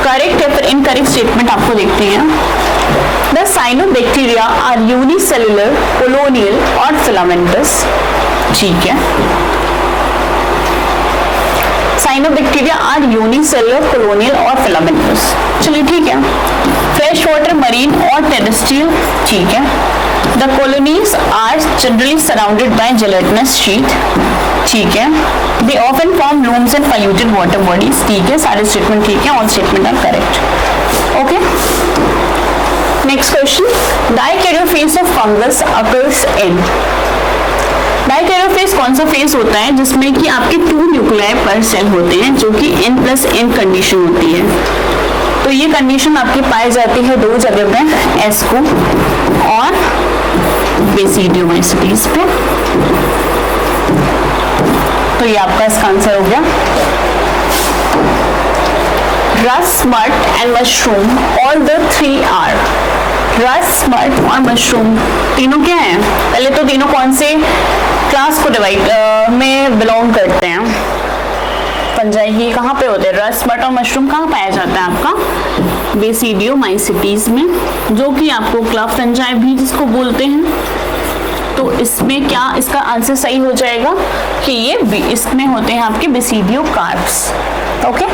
Correct या फिर incorrect statement आपको देखते हैं. The cyanobacteria are unicellular, colonial और filamentous. ठीक है. Cyanobacteria are unicellular, colonial और filamentous. चलिए ठीक है. Fresh water, marine और terrestrial. ठीक है. The colonies are generally surrounded by gelatinous sheath. ठीक है. They often form blooms in polluted water bodies. ठीक है, सारे स्टेटमेंट ठीक है. All statement are correct. Okay. Next question. Dikaryophase of fungus occurs in. Dikaryophase कौन सा फेज होता है जिसमें कि आपके 2 न्यूक्लियाई पर सेल होते हैं, जो कि N+N कंडीशन होती है. तो ये कंडीशन आपकी पाई जाती है 2 जगह पे, एस्को और बेसिडियोमाइसिटीज पे. तो ये आपका इसका आंसर हो गया. Rust, mud and mushroom, all the 3 are. Rust, mud और मशरूम तीनों क्या हैं? पहले तो तीनों कौन से क्लास को डिवाइड में बिलोंग करते हैं? फंजाई. ये कहाँ पे होते हैं? रस्ट, मड और मशरूम कहाँ पाया जाता है आपका? बेसिडियोमाइसिटीज में, जो कि आपको क्लब फंजाई भी जिसको बोलते हैं. तो इसमें क्या इसका आंसर सही हो जाएगा कि ये इसमें होते हैं आपके basidiocarps. Okay.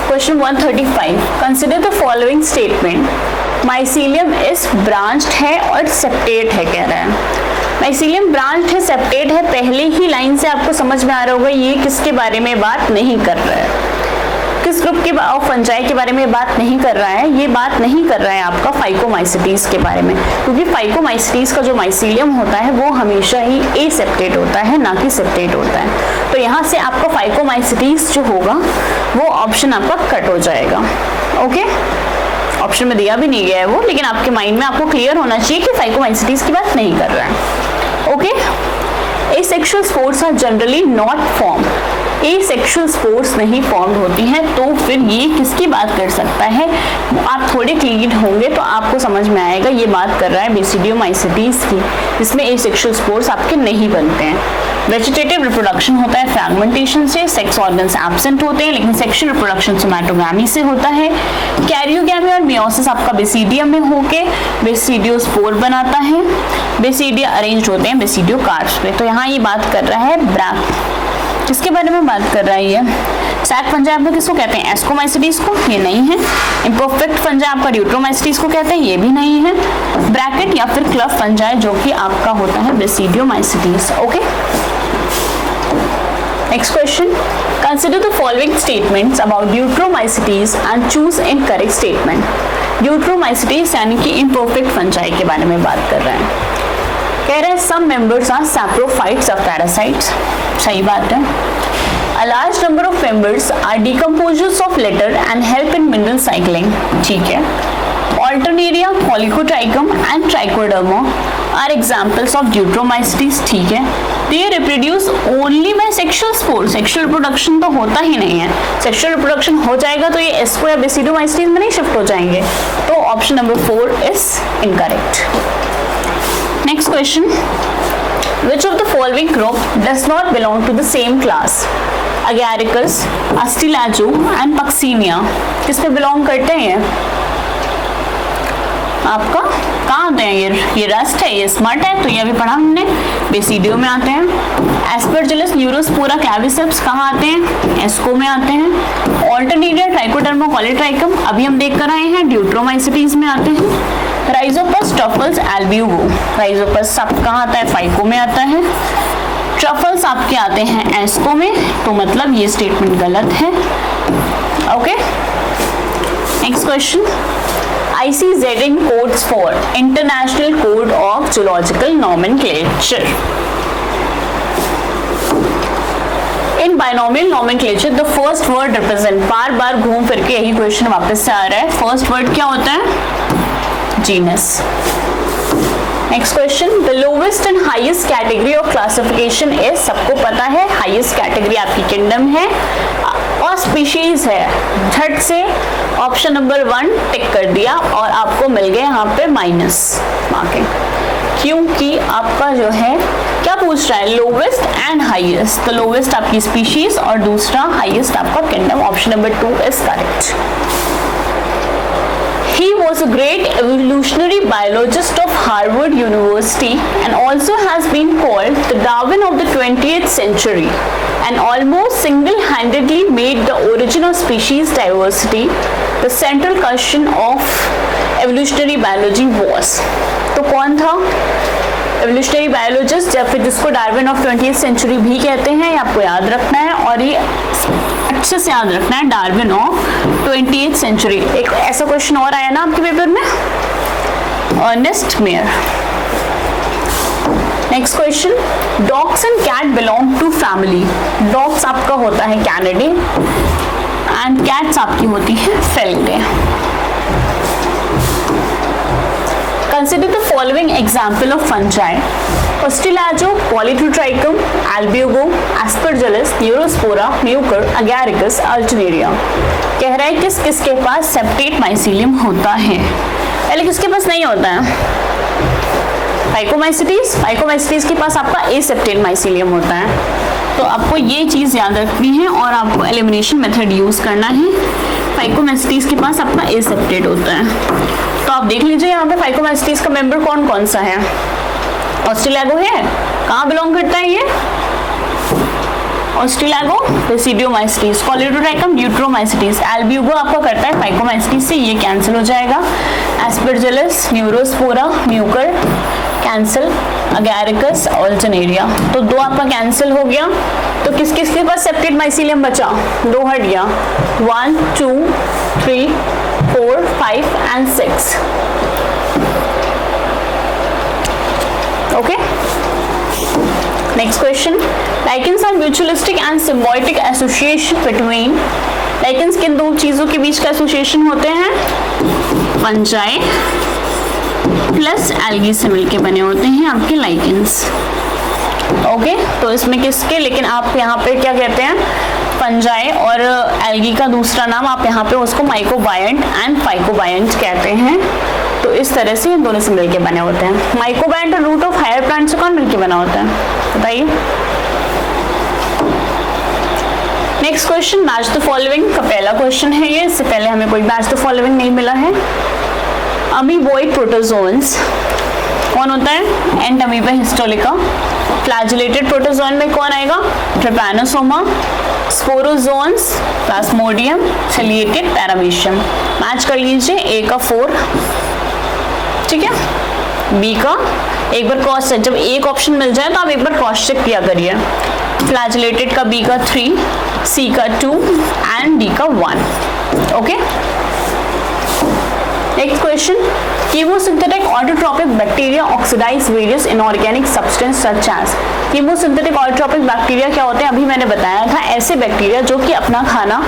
Question 135. Consider the following statement. Mycelium is branched है और सेप्टेट है कह रहा है। माइसीलियम ब्रांच्ड है, सेप्टेट है, पहले ही लाइन से आपको समझ में आ रहा होगा ये किसके बारे में बात नहीं कर रहा है, किस ग्रुप के फंजाई के बारे में बात नहीं कर रहा है। ये बात नहीं कर रहा है आपका फाइकोमाइसिटीज के बारे में, क्योंकि फाइकोमाइसिटीज का जो माइसीलियम होता है वो हमेशा ही एसेप्टेट होता है, ना कि सेप्टेट होता है। तो यहाँ से आपका फाइकोमाइसिटीज जो होगा वो ऑप्शन आपका कट हो जाएगा। ओके, ऑप्शन में दिया भी नहीं गया है वो, लेकिन आपके माइंड में आपको क्लियर होना चाहिए कि फाइकोमाइसिटीज की बात नहीं कर रहा है। Okay, asexual spores are generally not formed, asexual spores नहीं फॉर्म्ड होती हैं, तो फिर ये किसकी बात कर सकता है? आप थोड़े क्लियर होंगे तो आपको समझ में आएगा ये बात कर रहा है बेसिडियोमाइसिटीज की, जिसमें एसेक्सुअल स्पोर्स आपके नहीं बनते हैं। वेजिटेटिव रिप्रोडक्शन होता है फ्रैगमेंटेशन से, सेक्स ऑर्गन्स एब्सेंट होते हैं, लेकिन सेक्सुअल रिप्रोडक्शन सोमैटोगैमी से होता है। कैरियोगैमी और मियोसिस आपका बेसिडियम में होके बेसिडियोस्पोर बनाता है। बेसिडिया अरेंज्ड होते हैं बेसिडियोकार्प्स पे। तो यहाँ ये बात कर रहा है किसके बारे में बात कर रहा है ये? सैक फंजाई आपको किसको कहते हैं? एस्कोमाइसिटीज को, ये नहीं है। इम्परफेक्ट फंजाई आपका ड्यूट्रोमाइसिटीज को कहते हैं, ये भी नहीं है। ब्रैकेट या फिर क्लफ फंजाई जो कि आपका होता है basidiomycetes. Okay, next question, consider the following statements about Deuteromycetes and choose in correct statement. Deuteromycetes यानी कि इम्परफेक्ट फंजाई के बारे में बात कर रहे हैं। कह रहे हैं some members are saprophytes of parasites, सही बात है। A large number of members are decomposers of litter and help in mineral cycling, ठीक है। Alternaria, Polycotrichum and Trichoderma are examples of Deuteromycetes, ठीक है। They reproduce only by sexual spores, sexual reproduction तो होता ही नहीं है। Sexual reproduction हो जाएगा तो ये एस्को या बेसिडियोमाइसिटीज में नहीं शिफ्ट हो जाएंगे, तो option number 4 is incorrect। Next question, which of the following group does not belong to the same class? Agaricus, Astilazo and Puccinia किस पे बिलोंग करते हैं? आपका कहाँ आते हैं? ये रस्ट है, ये स्मर्ट है, तो ये अभी पढ़ा हमने, बेसिडियो में आते हैं। एस्परजिलस, न्यूरोस्पोरा, क्लैविसेप्स कहाँ आते हैं? एस्को में आते हैं। ऑल्टरनेरिया, ट्राइकोडर्मा, पॉलीट्राइकम अभी हम देख कर आए हैं, ड्यूट्रोमाइसिटीज में आते हैं। राइजोपस, ट्रफल्स, एल्ब्यूगो, राइजोपस सब कहाँ आता है? फाइको में आता है। ट्रफल्स आपके आते हैं एस्को में, तो मतलब ये स्टेटमेंट गलत है। Okay, next question, ICZN codes for International Code of Zoological Nomenclature. In binomial nomenclature, the first word represent, बार बार घूम फिर के यही क्वेश्चन वापस से आ रहा है, फर्स्ट वर्ड क्या होता है? Genus. Next question, the lowest and highest category of classification is, सबको पता है हाईएस्ट कैटेगरी आपकी किंगडम है और स्पीशीज है। झट से ऑप्शन नंबर 1 टिक कर दिया और आपको मिल गए यहाँ पे माइनस मार्किंग, क्योंकि आपका जो है क्या पूछ रहा है? लोवेस्ट एंड हाईएस्ट, तो लोवेस्ट आपकी स्पीशीज और दूसरा हाईएस्ट आपका kingdom, option number 2 is correct. He was a great evolutionary biologist of Harvard University and also has been called the Darwin of the 20th century and almost single-handedly made the origin of species diversity the central question of evolutionary biology was। तो कौन था evolutionary biologist, या फिर जिसको Darwin of 20th century भी कहते हैं? ये आपको याद रखना है और ये अच्छे से याद रखना है, डार्विन ऑफ 20th सेंचुरी। एक ऐसा क्वेश्चन और आया ना आपके पेपर में, Ernest Mayr. Next question, dogs and cat belong to family. Dogs आपका होता है कैनिडे एंड कैट्स आपकी होती है Felidae. Consider the following example of fungi: Ostilazo, Polytrichum, Albugo, Aspergillus, Neurospora, Mucor, Agaricus, Alternaria। कह रहा है किस किस के पास सेप्टेट माइसीलियम होता है? पहले किसके पास नहीं होता है? फाइकोमाइसिटीज, फाइकोमाइसिटीज के पास आपका एसेप्टेट माइसीलियम होता है। तो आपको ये चीज याद रखनी है और आपको एलिमिनेशन मेथड यूज करना है। फाइकोमाइसिटीज के पास आपका एसेप्टेट होता है, तो आप देख लीजिए यहाँ पे फाइकोमाइसिटीज का मेंबर कौन कौन सा है? ऑस्ट्रेलियागो है, कहाँ बिलोंग करता है ये? ऑस्ट्रेलागो बेसिडियोमाइसिटीज, कॉलेडोट्राइकम ड्यूट्रोमाइसिटीज, एल्ब्यूगो आपका करता है फाइकोमाइसिटीज से, ये कैंसिल हो जाएगा। Aspergillus, Neurospora, Mucor cancel, Agaricus, Alternaria, तो 2 आपका कैंसिल हो गया। तो किस किस के पास सेप्टेड माइसीलियम बचा? 2 हट गया, 1 2 3 4 5 and 6। Okay, next question, lichens are mutualistic and symbiotic association between, lichens किन 2 चीजों के बीच का एसोसिएशन होते हैं? फंजाई प्लस एल्गी से मिलके बने होते हैं आपके लाइकेंस। ओके, तो इसमें किसके, लेकिन आप यहाँ पे क्या कहते हैं, फंजाई और एल्गी का दूसरा नाम आप यहाँ पे उसको माइकोबायंट एंड फाइकोबायंट कहते हैं। तो इस तरह से इन दोनों से मिलके बने होते हैं। माइकोबायंट और रूट ऑफ हायर प्लांट से कौन मिलके बना होता है, बताइए। Next question, match the following का पहला क्वेश्चन है ये, इससे पहले हमें कोई मैच द फॉलोइंग नहीं मिला है। अमीबोइड प्रोटोजोन्स कौन होता है? And amoeba histolytica. Flagellated protozoan में कौन आएगा? Trypanosoma. Sporozoans Plasmodium, ciliated paramecium. Match कर लीजिए, ए का 4, ठीक है, बी का एक बार क्रॉस चेक, जब एक ऑप्शन मिल जाए तो आप एक बार क्रॉस चेक किया करिए। फ्लैजिलेटेड का बी का 3, सी का 2 एंड डी का 1। Okay, next question, chemosynthetic autotrophic bacteria oxidise various inorganic substance such as. Chemosynthetic autotrophic bacteria क्या होते हैं? अभी मैंने बताया था, ऐसे बैक्टीरिया जो कि अपना खाना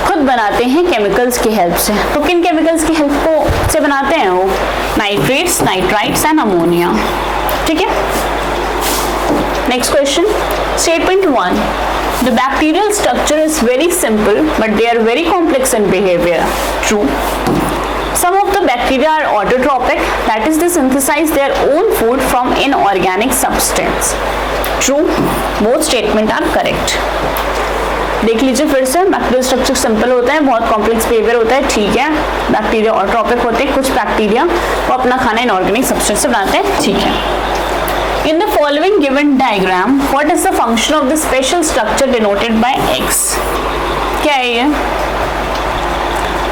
खुद बनाते हैं केमिकल्स की हेल्प से। तो किन केमिकल्स की हेल्प को से बनाते हैं वो? नाइट्रेट्स, नाइट्राइट्स एंड अमोनिया, ठीक है। Next question, statement 1, the bacterial structure is very simple but they are very complex in behavior. True. Some of the bacteria are autotrophic, that is they synthesize their own food from inorganic substance. True. Both statement are correct. देख लीजिए फिर से, bacterial structure simple होता है, बहुत complex behaviour होता है, ठीक है। बैक्टीरिया ऑटोट्रोपिक होते हैं, कुछ बैक्टीरिया वो अपना खाना इनऑर्गेनिक सब्सटेंस से बनाते हैं, ठीक है। In the following given diagram, what is the function of the special structure denoted by X? क्या है ये?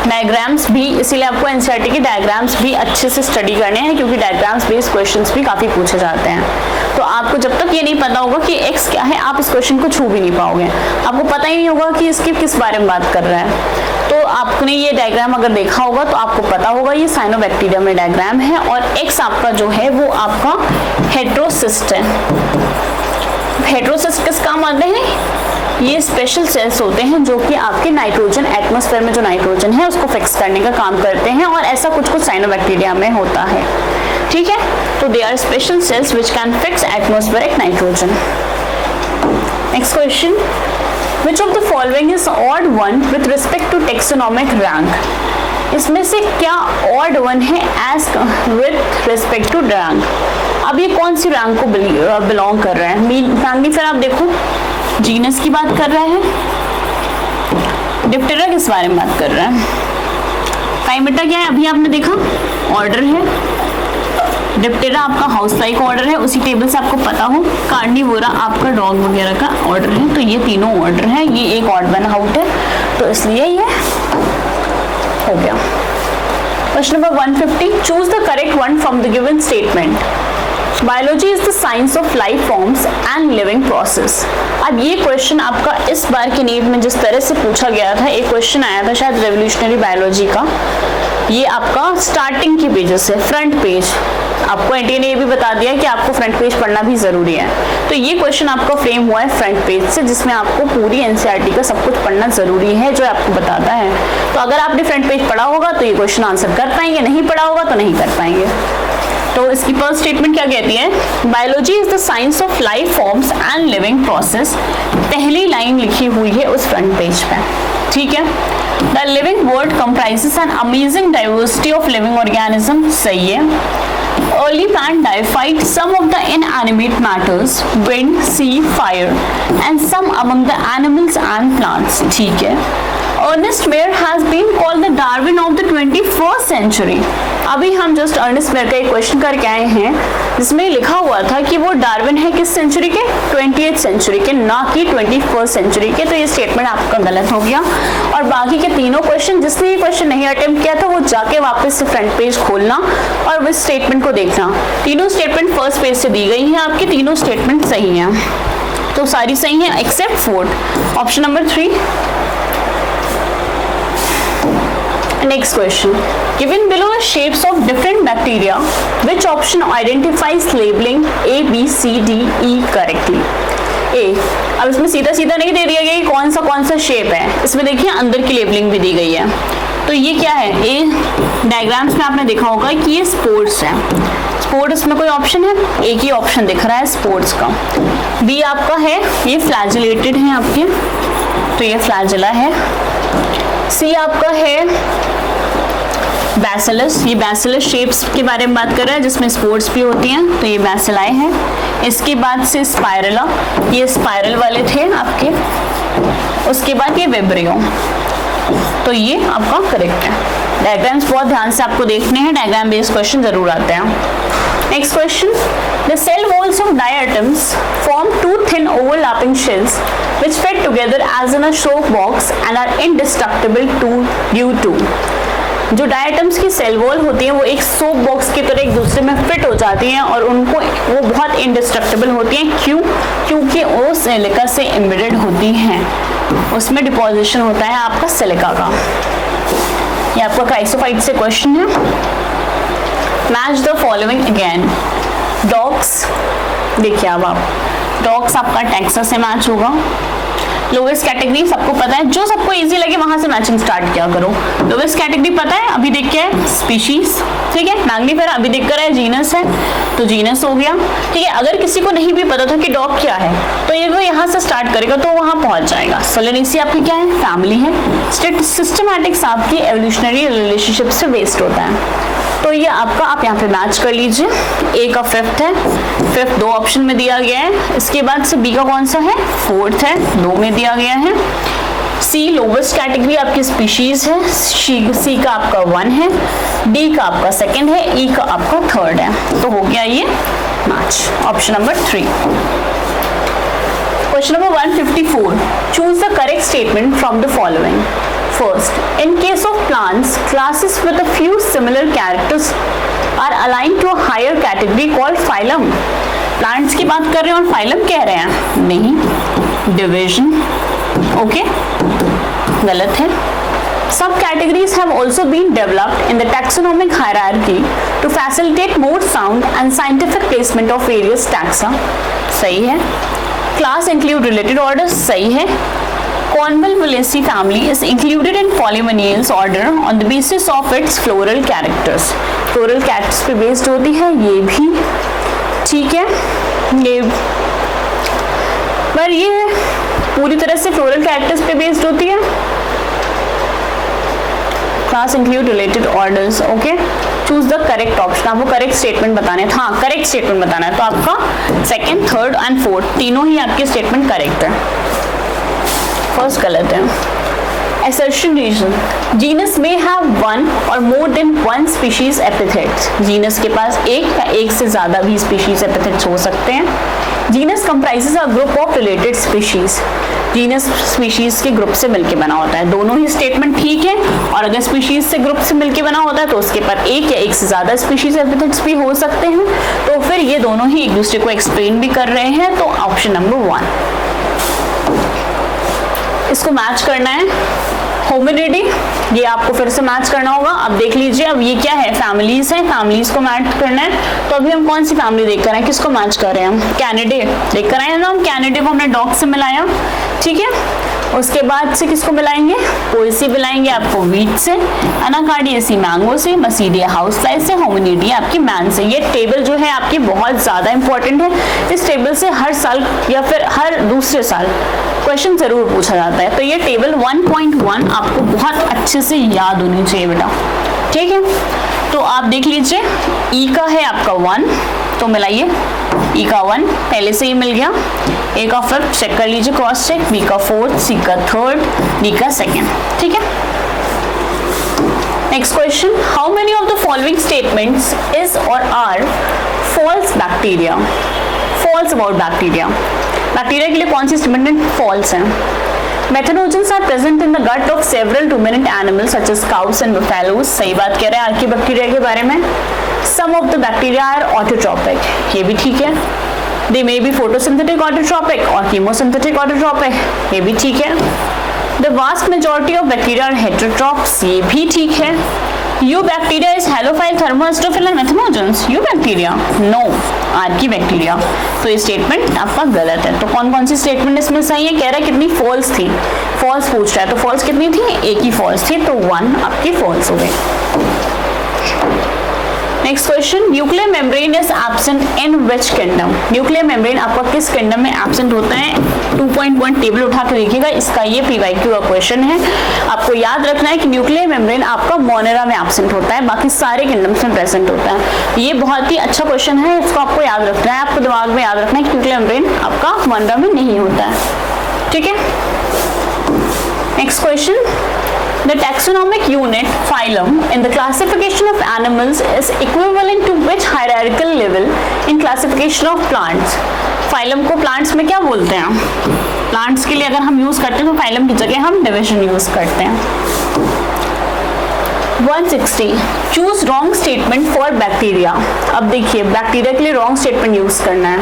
डायग्राम्स भी, इसीलिए आपको एनसीईआरटी के डायग्राम्स भी अच्छे से स्टडी करने हैं, क्योंकि डायग्राम्स बेस्ड क्वेश्चंस भी काफी पूछे जाते हैं। तो आपको जब तक ये नहीं पता होगा कि एक्स क्या है, आप इस क्वेश्चन को छू भी नहीं पाओगे। आपको पता ही नहीं होगा कि इसके किस बारे में बात कर रहा है। तो आपने ये डायग्राम अगर देखा होगा तो आपको पता होगा ये साइनोबैक्टीरियम में डायग्राम है, और एक्स आपका जो है वो आपका हेटेरोसिस्ट है। हेटेरोसिस्ट किस काम आते हैं? ये स्पेशल सेल्स होते हैं जो कि आपके नाइट्रोजन, एटमॉस्फेयर में जो नाइट्रोजन है उसको फिक्स करने का काम करते हैं, और ऐसा कुछ कुछ साइनोबैक्टीरिया में होता है, ठीक है। तो they are special cells which can fix atmospheric nitrogen. Next question, which of the following is odd one with respect to taxonomic rank? इसमें से क्या ऑड वन है as with respect to rank? अब ये कौन सी रैंक को belong कर रहा है? मैंगनी फिर आप देखो, जीनस की बात कर रहा है, डिप्टेरा किस बारे में बात कर रहा है, काइमेटा क्या है? अभी आपने देखा ऑर्डर है, डिप्टेरा आपका हाउस लाइक ऑर्डर है, उसी टेबल से आपको पता हो। कार्निवोरा आपका डॉग वगैरह का ऑर्डर है। तो ये तीनों ऑर्डर है, ये एक ऑड वन आउट है, तो इसलिए ये हो गया। Question number 150, choose the correct one from the given statement. Biology is the science of life forms and living process. अब ये क्वेश्चन आपका इस बार के नीट में जिस तरह से पूछा गया था, एक क्वेश्चन आया था शायद रेवोल्यूशनरी बायोलॉजी का, ये आपका स्टार्टिंग के पेजेस से फ्रंट पेज, आपको एनटीए ने ये भी बता दिया कि आपको फ्रंट पेज पढ़ना भी जरूरी है। तो ये क्वेश्चन आपका फ्रेम हुआ है फ्रंट पेज से, जिसमें आपको पूरी एनसीईआरटी का सब कुछ पढ़ना जरूरी है, जो आपको बताता है। तो अगर आपने फ्रंट पेज पढ़ा होगा तो ये क्वेश्चन आंसर कर पाएंगे, नहीं पढ़ा होगा तो नहीं कर पाएंगे। तो इसकी फर्स्ट स्टेटमेंट क्या कहती है? Biology is the science of life forms and living process. पहली लाइन लिखी हुई है उस फ्रंट पेज पे, ठीक है। The living world comprises an amazing diversity of living organism, सही है। Early man deified some of the inanimate matters, wind, sea, fire, and some among the animals and plants, ठीक है। Ernest Mayr has been called the Darwin of the 21st century. अभी हम just Ernest mayor का एक question करके आए हैं जिसमें लिखा हुआ था कि वो डार्विन है किस सेंचुरी के, 20th सेंचुरी के, ना कि 21st सेंचुरी के। तो ये स्टेटमेंट आपका गलत हो गया। और बाकी के तीनों क्वेश्चन, जिसने ये क्वेश्चन नहीं अटेम्प्ट किया था वो जाके वापस से फ्रंट पेज खोलना और इस स्टेटमेंट को देखना। तीनों स्टेटमेंट फर्स्ट पेज से दी गई हैं, आपके तीनों स्टेटमेंट सही हैं, तो सारी सही हैं except fourth, option number 3। Next question. Given below the shapes of different bacteria, which option identifies labeling A, B, C, D, E correctly? A. अब इसमें सीधा सीधा नहीं दे दिया गया कि कौन सा शेप है, इसमें देखिए अंदर की लेबलिंग भी दी गई है। तो ये क्या है, A डायग्राम्स में आपने देखा होगा कि ये स्पोर्ट्स है। स्पोर्ट इसमें कोई ऑप्शन है, एक ही ऑप्शन दिख रहा है स्पोर्ट्स का। B आपका है, ये फ्लैजिलेटेड है आपके, तो ये फ्लैजिला है। C आपका है बैसिलस, ये बैसिलस शेप्स के बारे में बात कर रहा है जिसमें स्पोर्ट्स भी होती हैं, तो ये बैसिलाई है। इसके बाद से स्पाइरला, ये स्पाइरल वाले थे आपके। उसके बाद ये विब्रियो, तो ये आपका करेक्ट है। डायग्राम्स बहुत ध्यान से आपको देखने हैं, डायग्राम बेस्ड क्वेश्चन जरूर आते हैं। Next question, the cell walls of diatoms form two thin overlapping shells which fit together as in a soap box and are indestructible due to। जो डायटम्स की सेल वॉल होती है वो एक soap box की तरह एक दूसरे में फिट हो जाती हैं और उनको वो बहुत इंडिस्ट्रक्टिबल होती हैं। क्यों? क्योंकि वो सिलिका से एम्बेडेड होती हैं, उसमें डिपोजिशन होता है आपका सिलिका का। ये आपका क्राइसोफाइट से क्वेश्चन है। Match the following again. Dogs, देखिए अब आप डॉग्स आपका टेक्सास से मैच होगा। लोवेस्ट कैटेगरी सबको पता है, जो सबको इजी लगे वहां से मैचिंग स्टार्ट किया करो। लोवेस्ट कैटेगरी पता है, अभी देख के है स्पीशीज, ठीक है। मैग्नीफेरा अभी देख कर है जीनस है, तो जीनस हो गया, ठीक है। अगर किसी को नहीं भी पता था कि डॉग क्या है तो ये वो यहाँ से स्टार्ट करेगा तो वहां पहुंच जाएगा। सोलेनेसी आपकी क्या है, फैमिली है। सिस्टमैटिक्स आपकी एवोल्यूशनरी रिलेशनशिप से बेस्ड होता है, तो ये आपका आप यहाँ पे मैच कर लीजिए। ए का फिफ्थ है, फिफ्थ 2 ऑप्शन में दिया गया है। इसके बाद से बी का कौन सा है, फोर्थ है, 2 में दिया गया है। सी लोवेस्ट कैटेगरी आपकी स्पीशीज है, सी का आपका 1 है, डी का आपका 2nd है, ई का आपका 3rd है, तो हो गया ये match, option number 3। Question number 154, choose the correct statement from the following. First, in case of plants, classes with a few similar characters are aligned to a higher category called phylum. Plants की बात कर रहे हैं और phylum कह रहे हैं, नहीं, division, okay, गलत है। Subcategories have also been developed in the taxonomic hierarchy to facilitate more sound and scientific placement of various taxa. सही है। Class include related orders, सही है। Convolvulaceae family is included in Polynomials order on the basis of its floral characters. Floral characters पे based होती है ये भी, ठीक है। ये पर ये पूरी तरह से floral characters पे based होती है। Class include related orders, okay. Choose the correct option, आपको करेक्ट स्टेटमेंट बताना है, हाँ करेक्ट स्टेटमेंट बताना है, तो आपका 2nd, 3rd एंड 4th तीनों ही आपके स्टेटमेंट करेक्ट है। फर्स्ट गलत है। Assertion reason, genus may have one or more than one species epithets. Genus के पास एक या एक से ज्यादा भी स्पीशीज एपिथेट्स हो सकते हैं। Genus comprises a group of related species. Genus species के ग्रुप से मिलकर बना होता है, दोनों ही स्टेटमेंट ठीक है। और अगर स्पीशीज से ग्रुप से मिलकर बना होता है तो उसके पर एक या एक से ज्यादा स्पीशीज एपिथेट्स भी हो सकते हैं, तो फिर ये दोनों ही एक दूसरे को एक्सप्लेन भी कर रहे हैं, तो ऑप्शन नंबर 1 इसको मैच करना है। होमिनिडी, ये आपको फिर से मैच करना होगा। अब देख लीजिए, अब ये क्या है, फैमिलीज है, फैमिलीज को मैच करना है। तो अभी हम कौन सी फैमिली देख कर आए, किसको मैच कर रहे हैं हम, कैनिडे देख कर आए ना हम। कैनिडे को हमने डॉग से मिलाया, ठीक है। उसके बाद से किसको मिलाएंगे, पोएसी मिलाएंगे आपको वीट से, अनाकार्डियेसी मैंगो से, बसीडिया हाउस फ्लाई से, होमिनिडी आपकी मैन से। ये टेबल जो है आपकी बहुत ज्यादा इंपॉर्टेंट है। इस टेबल से हर साल या फिर हर दूसरे साल क्वेश्चन जरूर पूछा जाता है, तो ये टेबल 1.1 आपको बहुत अच्छे से याद होनी चाहिए बेटा, ठीक है। तो आप देख लीजिए, ई का है आपका 1, तो मिलाइए, ई का 1 पहले से ही मिल गया, ए का 5th चेक कर लीजिए क्रॉस चेक, बी का 4th, सी का 3rd, डी का 2nd। ठीक है, next question, how many of the following statements is और are false bacteria, false about bacteria. Bacteria के लिए कौन सी स्टेटमेंट फॉल्स है? Methanogens are present in the gut of several ruminant animals such as cows and buffaloes। सही बात कह रहे हैं आर्कियोबैक्टीरिया के बारे में। Some of the bacteria are autotrophic, ये भी ठीक है। They may be photosynthetic autotrophic और chemosynthetic autotrophic, ये भी ठीक है। The vast majority of bacteria are heterotrophs, ये भी ठीक है। Eubacteria is halophile, thermoastrophil and methanogens। Eubacteria, no, आर्कियोबैक्टीरिया। तो ये स्टेटमेंट आपका गलत है। तो कौन कौन सी स्टेटमेंट इसमें सही है? कह रहा है कितनी फॉल्स थी, फॉल्स पूछ रहा है, तो फॉल्स कितनी थी? एक ही फॉल्स थी, तो 1 आपकी फॉल्स हो गई। Next question, nuclear membrane is absent in which kingdom? Nuclear membrane आपका किस किंगडम में एब्सेंट होता है? 2.1 टेबल उठा के देखिएगा, इसका ये पीवाईक्यू का क्वेश्चन है। आपको याद रखना है कि न्यूक्लियर मेम्ब्रेन आपका मोनेरा में एब्सेंट होता है, बाकी सारे किंगडम्स में प्रेजेंट होता है। ये बहुत ही अच्छा क्वेश्चन है, इसको आपको याद रखना है, आपको दिमाग में याद रखना है कि न्यूक्लियर मेम्ब्रेन आपका मोनेरा में नहीं होता है। ठीक है, next question, the taxonomic unit phylum in the classification of animals is equivalent to which hierarchical level in classification of plants? phylum को plants में क्या बोलते हैं? plants के लिए अगर हम यूज करते हैं तो phylum की जगह हम division यूज करते हैं। 160, choose wrong statement for bacteria। अब देखिए बैक्टीरिया के लिए wrong statement यूज करना है।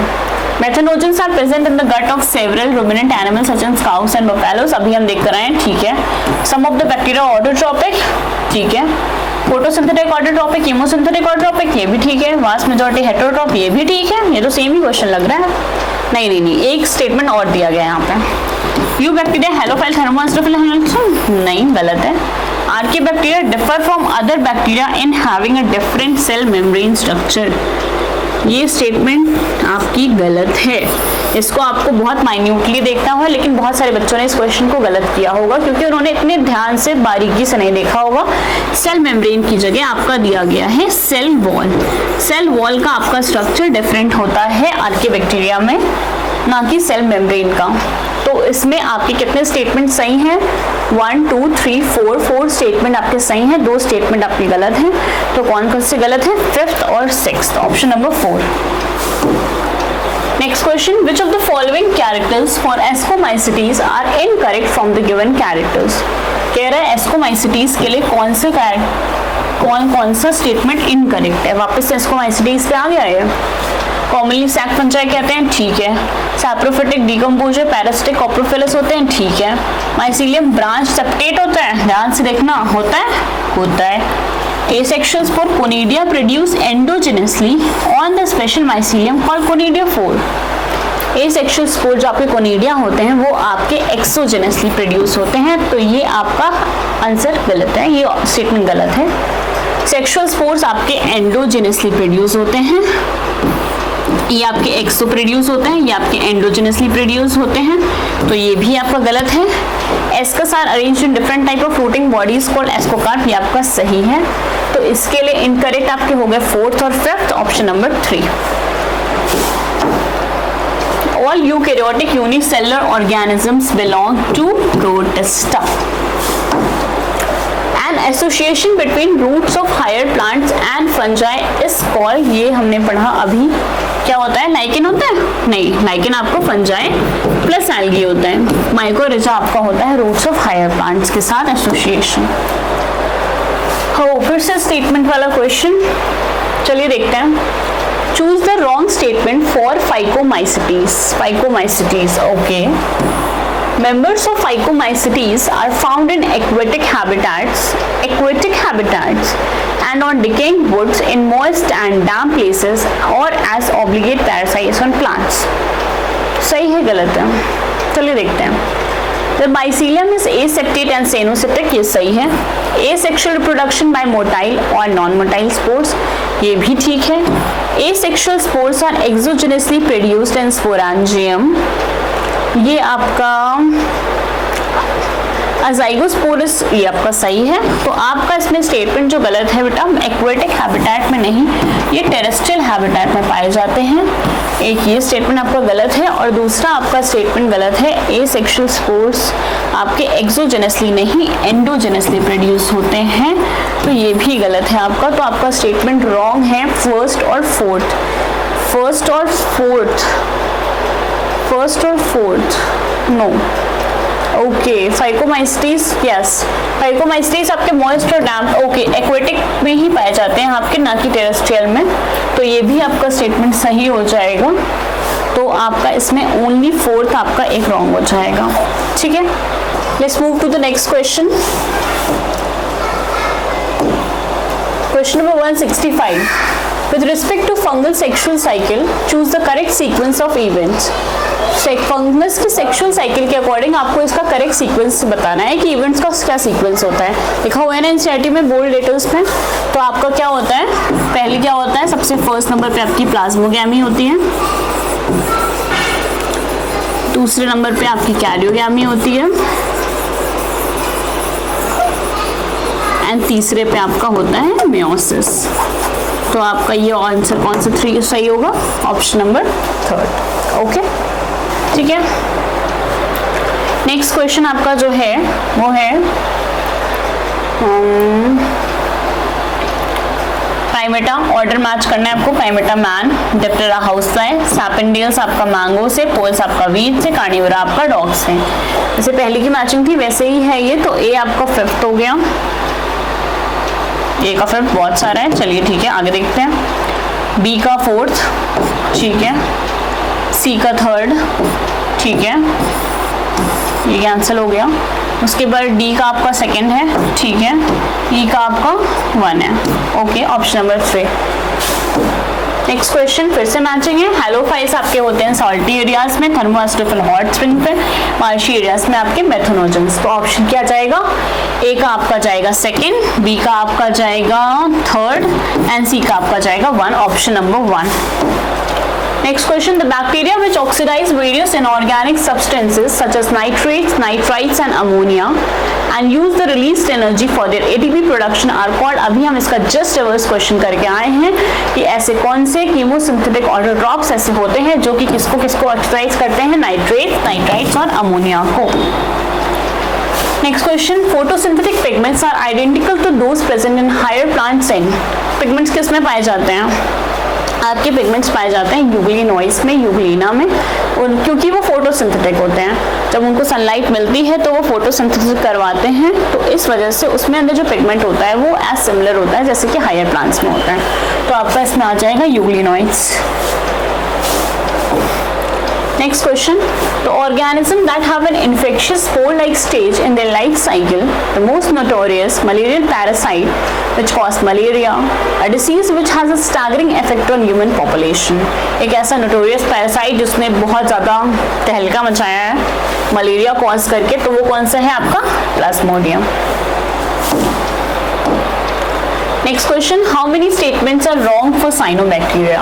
Methanogens are present in the gut of several ruminant animals such as cows and buffaloes, अभी हम देख कर आए हैं, ठीक है। Some of the bacteria are autotrophic, ठीक है। Photosynthetic autotrophic, chemosynthetic autotrophic, ये भी ठीक है। Vast majority heterotroph, ये भी ठीक है। ये तो सेम ही क्वेश्चन लग रहा है। नहीं, एक स्टेटमेंट और दिया गया है यहाँ पे। Eubacteria halophile, thermoastrophil, नहीं, गलत है। Archaeobacteria differ from other bacteria in having a different cell membrane structure, ये स्टेटमेंट आपकी गलत है। इसको आपको बहुत माइन्यूटली देखना होगा, लेकिन बहुत सारे बच्चों ने इस क्वेश्चन को गलत किया होगा क्योंकि उन्होंने इतने ध्यान से बारीकी से नहीं देखा होगा। सेल मेम्ब्रेन की जगह आपका दिया गया है सेल वॉल। सेल वॉल का आपका स्ट्रक्चर डिफरेंट होता है आर्कियोबैक्टीरिया में, ना कि सेल मेम्ब्रेन का। तो इसमें आपके कितने स्टेटमेंट सही हैं? 1 2 3 4 स्टेटमेंट आपके सही हैं, 2 स्टेटमेंट आपकी गलत हैं। तो कौन कौन से गलत है? 5th और 6th, option number 4। Next question, which of the following characters for ascomycetes are incorrect from the given characters? कह रहा है एस्कोमाइसिटीज के लिए कौन सा स्टेटमेंट इनकरेक्ट है? वापस से एस्कोमाइसिटीज पे आ गया है। कॉमनली सैक फंजाई कहते हैं, ठीक है। सैप्रोफिटिक डिकम्पोजर पैरासिटिक कॉप्रोफिलस होते हैं, ठीक है। माइसीलियम ब्रांच सेप्टेट होता है, ध्यान से देखना, होता है। Asexual spore conidia produce endogenously on the special mycelium called conidia 4। Asexual spore जो आपके कोनिडिया होते हैं वो आपके एक्सोजेनसली प्रोड्यूस होते हैं, तो ये आपका आंसर गलत है, ये स्टेटमेंट गलत है। सेक्सुअल स्पोर्स आपके एंडोजेनसली प्रोड्यूस होते हैं, ये आपके एक्सो प्रोड्यूस होते हैं, ये आपके एंडोजेनसली प्रोड्यूस होते हैं, तो ये भी आपका गलत है। Ascus are arranged in different type of fruiting bodies called ascocarp, ये आपका सही है। तो इसके लिए इनकरेक्ट आपके हो गए 4th और 5th, option number 3। All eukaryotic unicellular organisms belong to Protista। An association between roots of higher plants and fungi is called, ये हमने पढ़ा अभी, क्या होता है? लाइकेन होता है? नहीं, लाइकेन आपको फंजाई प्लस एल्गी होता है। माइकोरिजा आपका होता है रूट्स ऑफ हायर प्लांट्स के साथ एसोसिएशन। हो, फिर से स्टेटमेंट वाला क्वेश्चन, चलिए देखते हैं। Choose the wrong statement for phycomycetes. Okay, members of Phycomycetes are found in aquatic habitats and on decaying woods in moist and damp places or as obligate parasites on plants। सही है गलत है? चलिए देखते हैं। The mycelium is aseptate and cenoceptic, ये सही है। Asexual reproduction by motile और non-motile spores, ये भी ठीक है। Asexual spores are exogenously produced in sporangium, ये आपका अजाइगोस्पोरस ये आपका सही है। तो आपका इसमें स्टेटमेंट जो गलत है बेटा, एक्वेटिक हैबिटेट में नहीं, ये टेरेस्ट्रियल हैबिटेट में पाए जाते हैं। एक ये स्टेटमेंट आपका गलत है और दूसरा आपका स्टेटमेंट गलत है, एसेक्सुअल स्पोर्स आपके एक्सोजेनसली नहीं एंडोजेनसली प्रोड्यूस होते हैं, तो ये भी गलत है आपका। तो आपका स्टेटमेंट रॉन्ग है फर्स्ट और फोर्थ, फर्स्ट और फोर्थ नो। ओके, फाइकोमाइस्टीज, यस, फाइकोमाइस्टीज आपके मॉइस्ट और डैम्प, ओके, एक्वेटिक में ही पाए जाते हैं आपके, ना कि टेरेस्ट्रियल में, तो ये भी आपका स्टेटमेंट सही हो जाएगा। तो आपका इसमें ओनली फोर्थ आपका एक रॉन्ग हो जाएगा, ठीक है। Let's move to the next question. Question number 165, with respect to fungal sexual cycle choose the correct sequence of events। Fungus की सेक्सुअल साइकिल के अकॉर्डिंग आपको इसका करेक्ट सीक्वेंस बताना है कि इवेंट्स का क्या सीक्वेंस होता है। लिखा हुआ है ना एनसीईआरटी में बोल्ड लेटर्स में। तो आपका क्या होता है, पहले क्या होता है, सबसे फर्स्ट नंबर पे आपकी प्लाज्मोगैमी होती है, दूसरे नंबर पे आपकी कैरियोगैमी होती है, एंड तीसरे पे आपका होता है मेयोसिस। तो आपका ये आंसर कौन सा 3 सही होगा, ऑप्शन नंबर 3, ओके, ठीक है। नेक्स्ट क्वेश्चन आपका जो है वो है प्राइमेटा, ऑर्डर मैच करना है आपको। प्राइमेटा मैन, डिप्टेरा हाउसफ्लाई, सैपेंडियल्स आपका मैंगो से, पोल्स आपका वीट से, कार्निवोरा आपका डॉग से। जैसे पहले की मैचिंग थी वैसे ही है ये। तो ए आपका 5th हो गया, ए का 5th बहुत सारा है, चलिए ठीक है आगे देखते हैं। बी का 4th, ठीक है, सी का 3rd, ठीक है, ये कैंसिल हो गया। उसके बाद डी का आपका 2nd है, ठीक है, ई का आपका 1 है, okay, option number 3। Next question फिर से मैचिंग है। हैलोफाइल्स आपके होते हैं सॉल्टी एरियाज में, थर्मोएस्टोफिल हॉट स्प्रिंग पे, मार्शी एरियाज में आपके मेथनोजेंस। तो ऑप्शन क्या जाएगा, ए का आपका जाएगा 2nd, बी का आपका जाएगा 3rd एंड सी का आपका जाएगा 1, option number 1। Next question, the bacteria which oxidize various inorganic substances such as nitrates, nitrites and ammonia and use the released energy for their ATP production are called। अभी हम इसका just reverse question करके आए हैं कि ऐसे कौन से chemosynthetic autotrophs ऐसे होते हैं जो कि किसको किसको ऑक्सीडाइज करते हैं, नाइट्रेट, नाइट्राइट्स और अमोनिया को। Next question, photosynthetic pigments are identical to those present in higher plant cell। Pigments किस में पाए जाते हैं, आपके पिगमेंट्स पाए जाते हैं यूग्लिनोइड्स में, यूग्लिना में, क्योंकि वो फोटोसिंथेटिक होते हैं। जब उनको सनलाइट मिलती है तो वो फोटोसिंथेसिस करवाते हैं, तो इस वजह से उसमें अंदर जो पिगमेंट होता है वो एज सिमिलर होता है जैसे कि हायर प्लांट्स में होता है। तो आपका इसमें आ जाएगा euglenoids. Next question, the organism that have an infectious spore-like stage in their life cycle, the most notorious malarial parasite which cause malaria, a disease which has a staggering effect on human population। एक ऐसा notorious parasite जिसने बहुत ज़्यादा तहलका मचाया है malaria cause करके, तो वो कौन सा है आपका, Plasmodium. Next question, how many statements are wrong for cyanobacteria?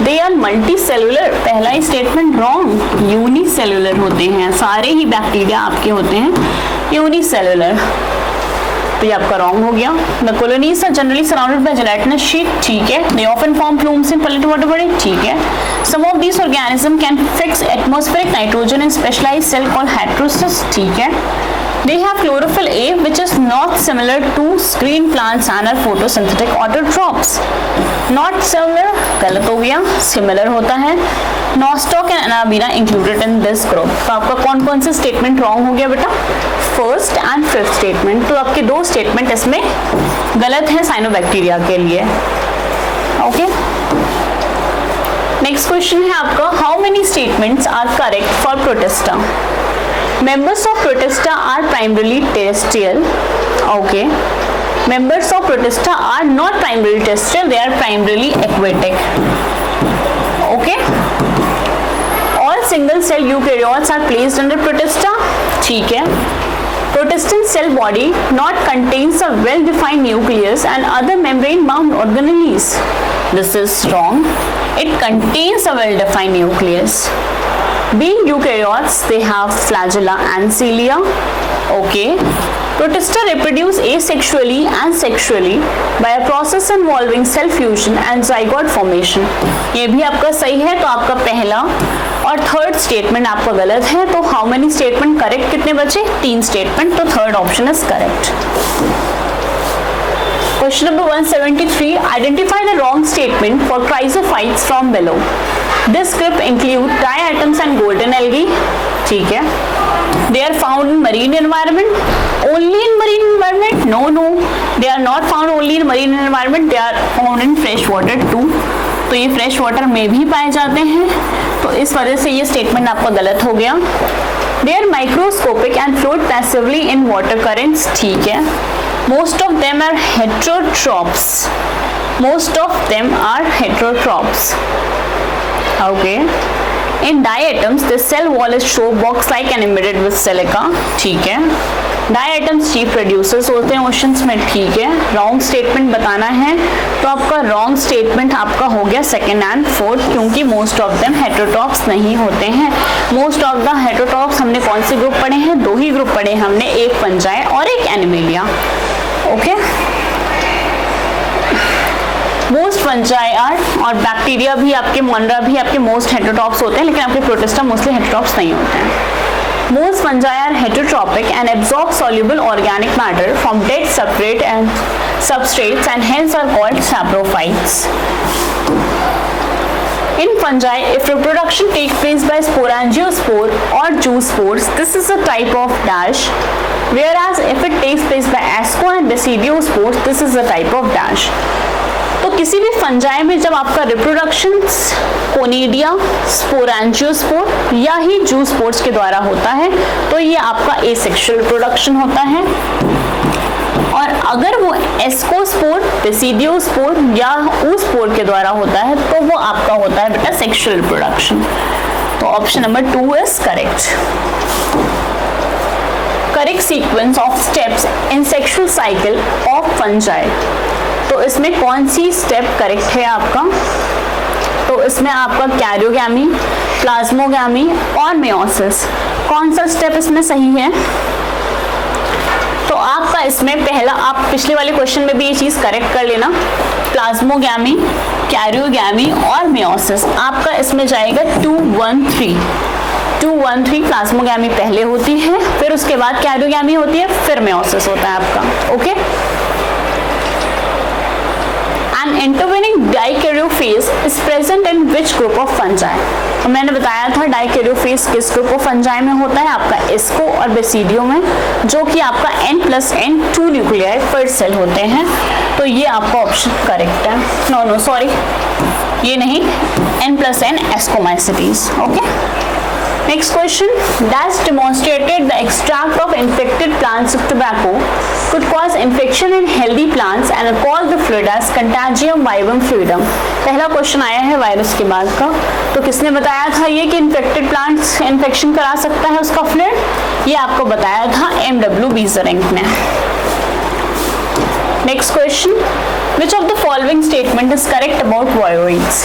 They are multicellular। पहला ही स्टेटमेंट रॉन्ग, यूनिसेलुलर होते हैं, सारे ही बैक्टीरिया आपके होते हैं यूनिसेलुलर, तो ये आपका रॉन्ग हो गया। The colonies are generally surrounded by gelatinous sheet, ठीक है। They often form plumes in polluted water body, ठीक है। Some of these organisms can fix atmospheric nitrogen in specialized cell called heterocysts, ठीक है। They have chlorophyll A which is not similar to screen plants and are photosynthetic autotrophs। Not similar गलत हो गया, similar होता है। Nostoc and Anabina included in this group। तो आपका कौन कौन से स्टेटमेंट रॉन्ग हो गया बेटा, 1st एंड 5th स्टेटमेंट। तो आपके 2 स्टेटमेंट इसमें गलत है साइनोबैक्टीरिया के लिए, ओके। नेक्स्ट क्वेश्चन है आपका, how many statements are correct for Protista. Members of Protista are primarily terrestrial, okay। Members of Protista are not primarily terrestrial, they are primarily aquatic, okay। All single cell eukaryotes are placed under Protista, ठीक है। Protestant cell body not contains a well-defined nucleus and other membrane-bound organelles। This is wrong, it contains a well-defined nucleus। Being eukaryotes, they have flagella and cilia, okay, protista reproduce asexually and sexually by a process involving cell fusion and zygote formation. ये भी आपका सही है, तो आपका पहला और third statement आपका गलत है. तो हाउ मेनी स्टेटमेंट करेक्ट कितने बचे? 3 स्टेटमेंट. तो third option is correct. Question number 173. Identify the wrong statement for chrysophytes from below. This group include diatoms and golden algae. ठीक है. They are found in marine environment. Only in marine environment? No. They are not found only in marine environment. They are found in fresh water too. तो ये fresh water में भी पाए जाते हैं. तो इस वजह से ये स्टेटमेंट आपका गलत हो गया. They are microscopic and float passively in water currents. ठीक है. Most of them are heterotrophs. Most of them are heterotrophs. Okay. In diatoms, the cell wall is show box-like and embedded with silica. ठीक है. Diatoms chief producers होते हैं oceans में. ठीक है. Wrong statement बताना है, तो आपका wrong statement आपका हो गया सेकेंड एंड फोर्थ, क्योंकि most of them heterotrophs नहीं होते हैं. Most of the heterotrophs हमने कौन से ग्रुप पढ़े हैं? 2 ही ग्रुप पढ़े हमने, एक फंजाई और एक Animalia. Okay. Most fungi are और बैक्टीरिया भी आपके, मोनरा भी आपके मोस्ट हेटेरोट्रॉप्स होते हैं, लेकिन आपके प्रोटिस्टा मोस्टली हेटेरोट्रॉप्स नहीं होते हैं. Most fungi are heterotrophic and absorb soluble organic matter from dead separate and substrates and hence are called saprophytes. In fungi, if reproduction takes place by sporangiospore or zoospores, this is a type of dash. Whereas if it takes place by asco and basidiospores, this is a type of dash. तो किसी भी fungi में जब आपका reproduction conidia, sporangiospore या ही zoospores के द्वारा होता है, तो ये आपका एसेक्सुअल रिप्रोडक्शन होता है. और अगर वो एस्कोस्पोर, बेसिडियोस्पोर या oospore के द्वारा होता है, तो वो आपका होता है बेटा सेक्सुअल रिप्रोडक्शन. तो option number 2 is correct. Correct sequence of steps in sexual cycle of fungi. तो इसमें कौन सी स्टेप करेक्ट है आपका? तो इसमें आपका कैरियोगैमी, प्लाज्मोगैमी और मेयोसिस. कौन सा स्टेप इसमें सही है? तो आपका इसमें पहला, आप पिछले वाले क्वेश्चन में भी ये चीज करेक्ट कर लेना. प्लाज्मोगैमी, कैरियोगैमी और मेयोसिस आपका इसमें जाएगा 2, 1, 3. 2, 1, 3 प्लाज्मोगैमी पहले होती है, फिर उसके बाद कैरियोगैमी होती है, फिर मेयोसिस होता है आपका. Okay. An intervening dikaryophase is present in which group of fungi? तो मैंने बताया था डाइकैरियोफेज किस ग्रुप ऑफ फंजाई में होता है? आपका एस्को और बेसिडियो में, जो कि आपका N+N 2 न्यूक्लियाई पर सेल होते हैं. तो ये आपका ऑप्शन करेक्ट है. नो सॉरी, ये नहीं, N+N ascomycetes. Okay. Next question. Dash demonstrated the extract of infected plants of tobacco could cause infection in healthy plants and call the fluid as Contagium vivum fluidum. पहला question आया है virus के बाद का. तो किसने बताया था ये कि इन्फेक्टेड प्लांट्स इन्फेक्शन करा सकता है उसका फ्लूइड? ये आपको बताया था M.W. बीजरेंक ने. Next question. Which of the following statement is correct about viroids?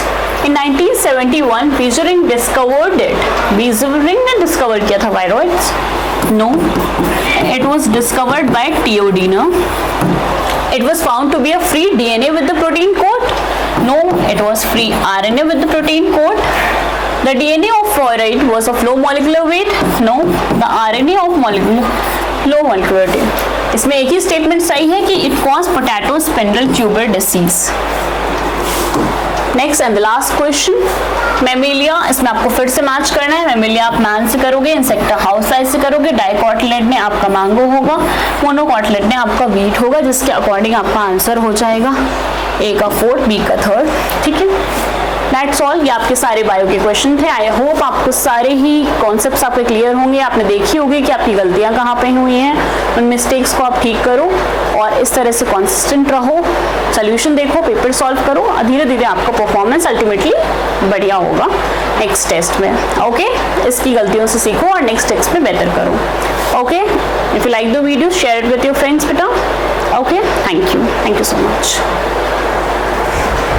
In 1971, Beijering discovered it. Beijering ने discover किया था viroids? No. It was discovered by Teodina. It was found to be a free DNA with the protein coat? No. It was free RNA with the protein coat. The DNA of viroid was of low molecular weight? No. The RNA of low molecular weight. इसमें एक ही statement सही है कि it cause potato spindle tuber disease. Next and the last question. Mammalia, इसमें आपको फिर से match करना है. मेमिलिया आप मैन से करोगे, इंसेक्टा हाउस फ्लाई से करोगे, डाइकॉटिलेड में आपका मैंगो होगा, मोनोकॉटिलेड में आपका वीट होगा, जिसके अकॉर्डिंग आपका आंसर हो जाएगा ए का 4, बी का 3. ठीक है. That's all. ये आपके सारे बायो के क्वेश्चन थे. आई होप आपको सारे ही कॉन्सेप्ट्स आपके क्लियर होंगे. आपने देखी होगी कि आपकी गलतियां कहाँ पे हुई हैं. उन मिस्टेक्स को आप ठीक करो और इस तरह से कंसिस्टेंट रहो, सोल्यूशन देखो, पेपर सॉल्व करो, और धीरे धीरे आपका परफॉर्मेंस अल्टीमेटली बढ़िया होगा नेक्स्ट टेस्ट में. ओके. इसकी गलतियों से सीखो और नेक्स्ट टेस्ट में बेहतर करो. Okay. If you like the video, share it with your friends बेटा. Okay. Thank you so much.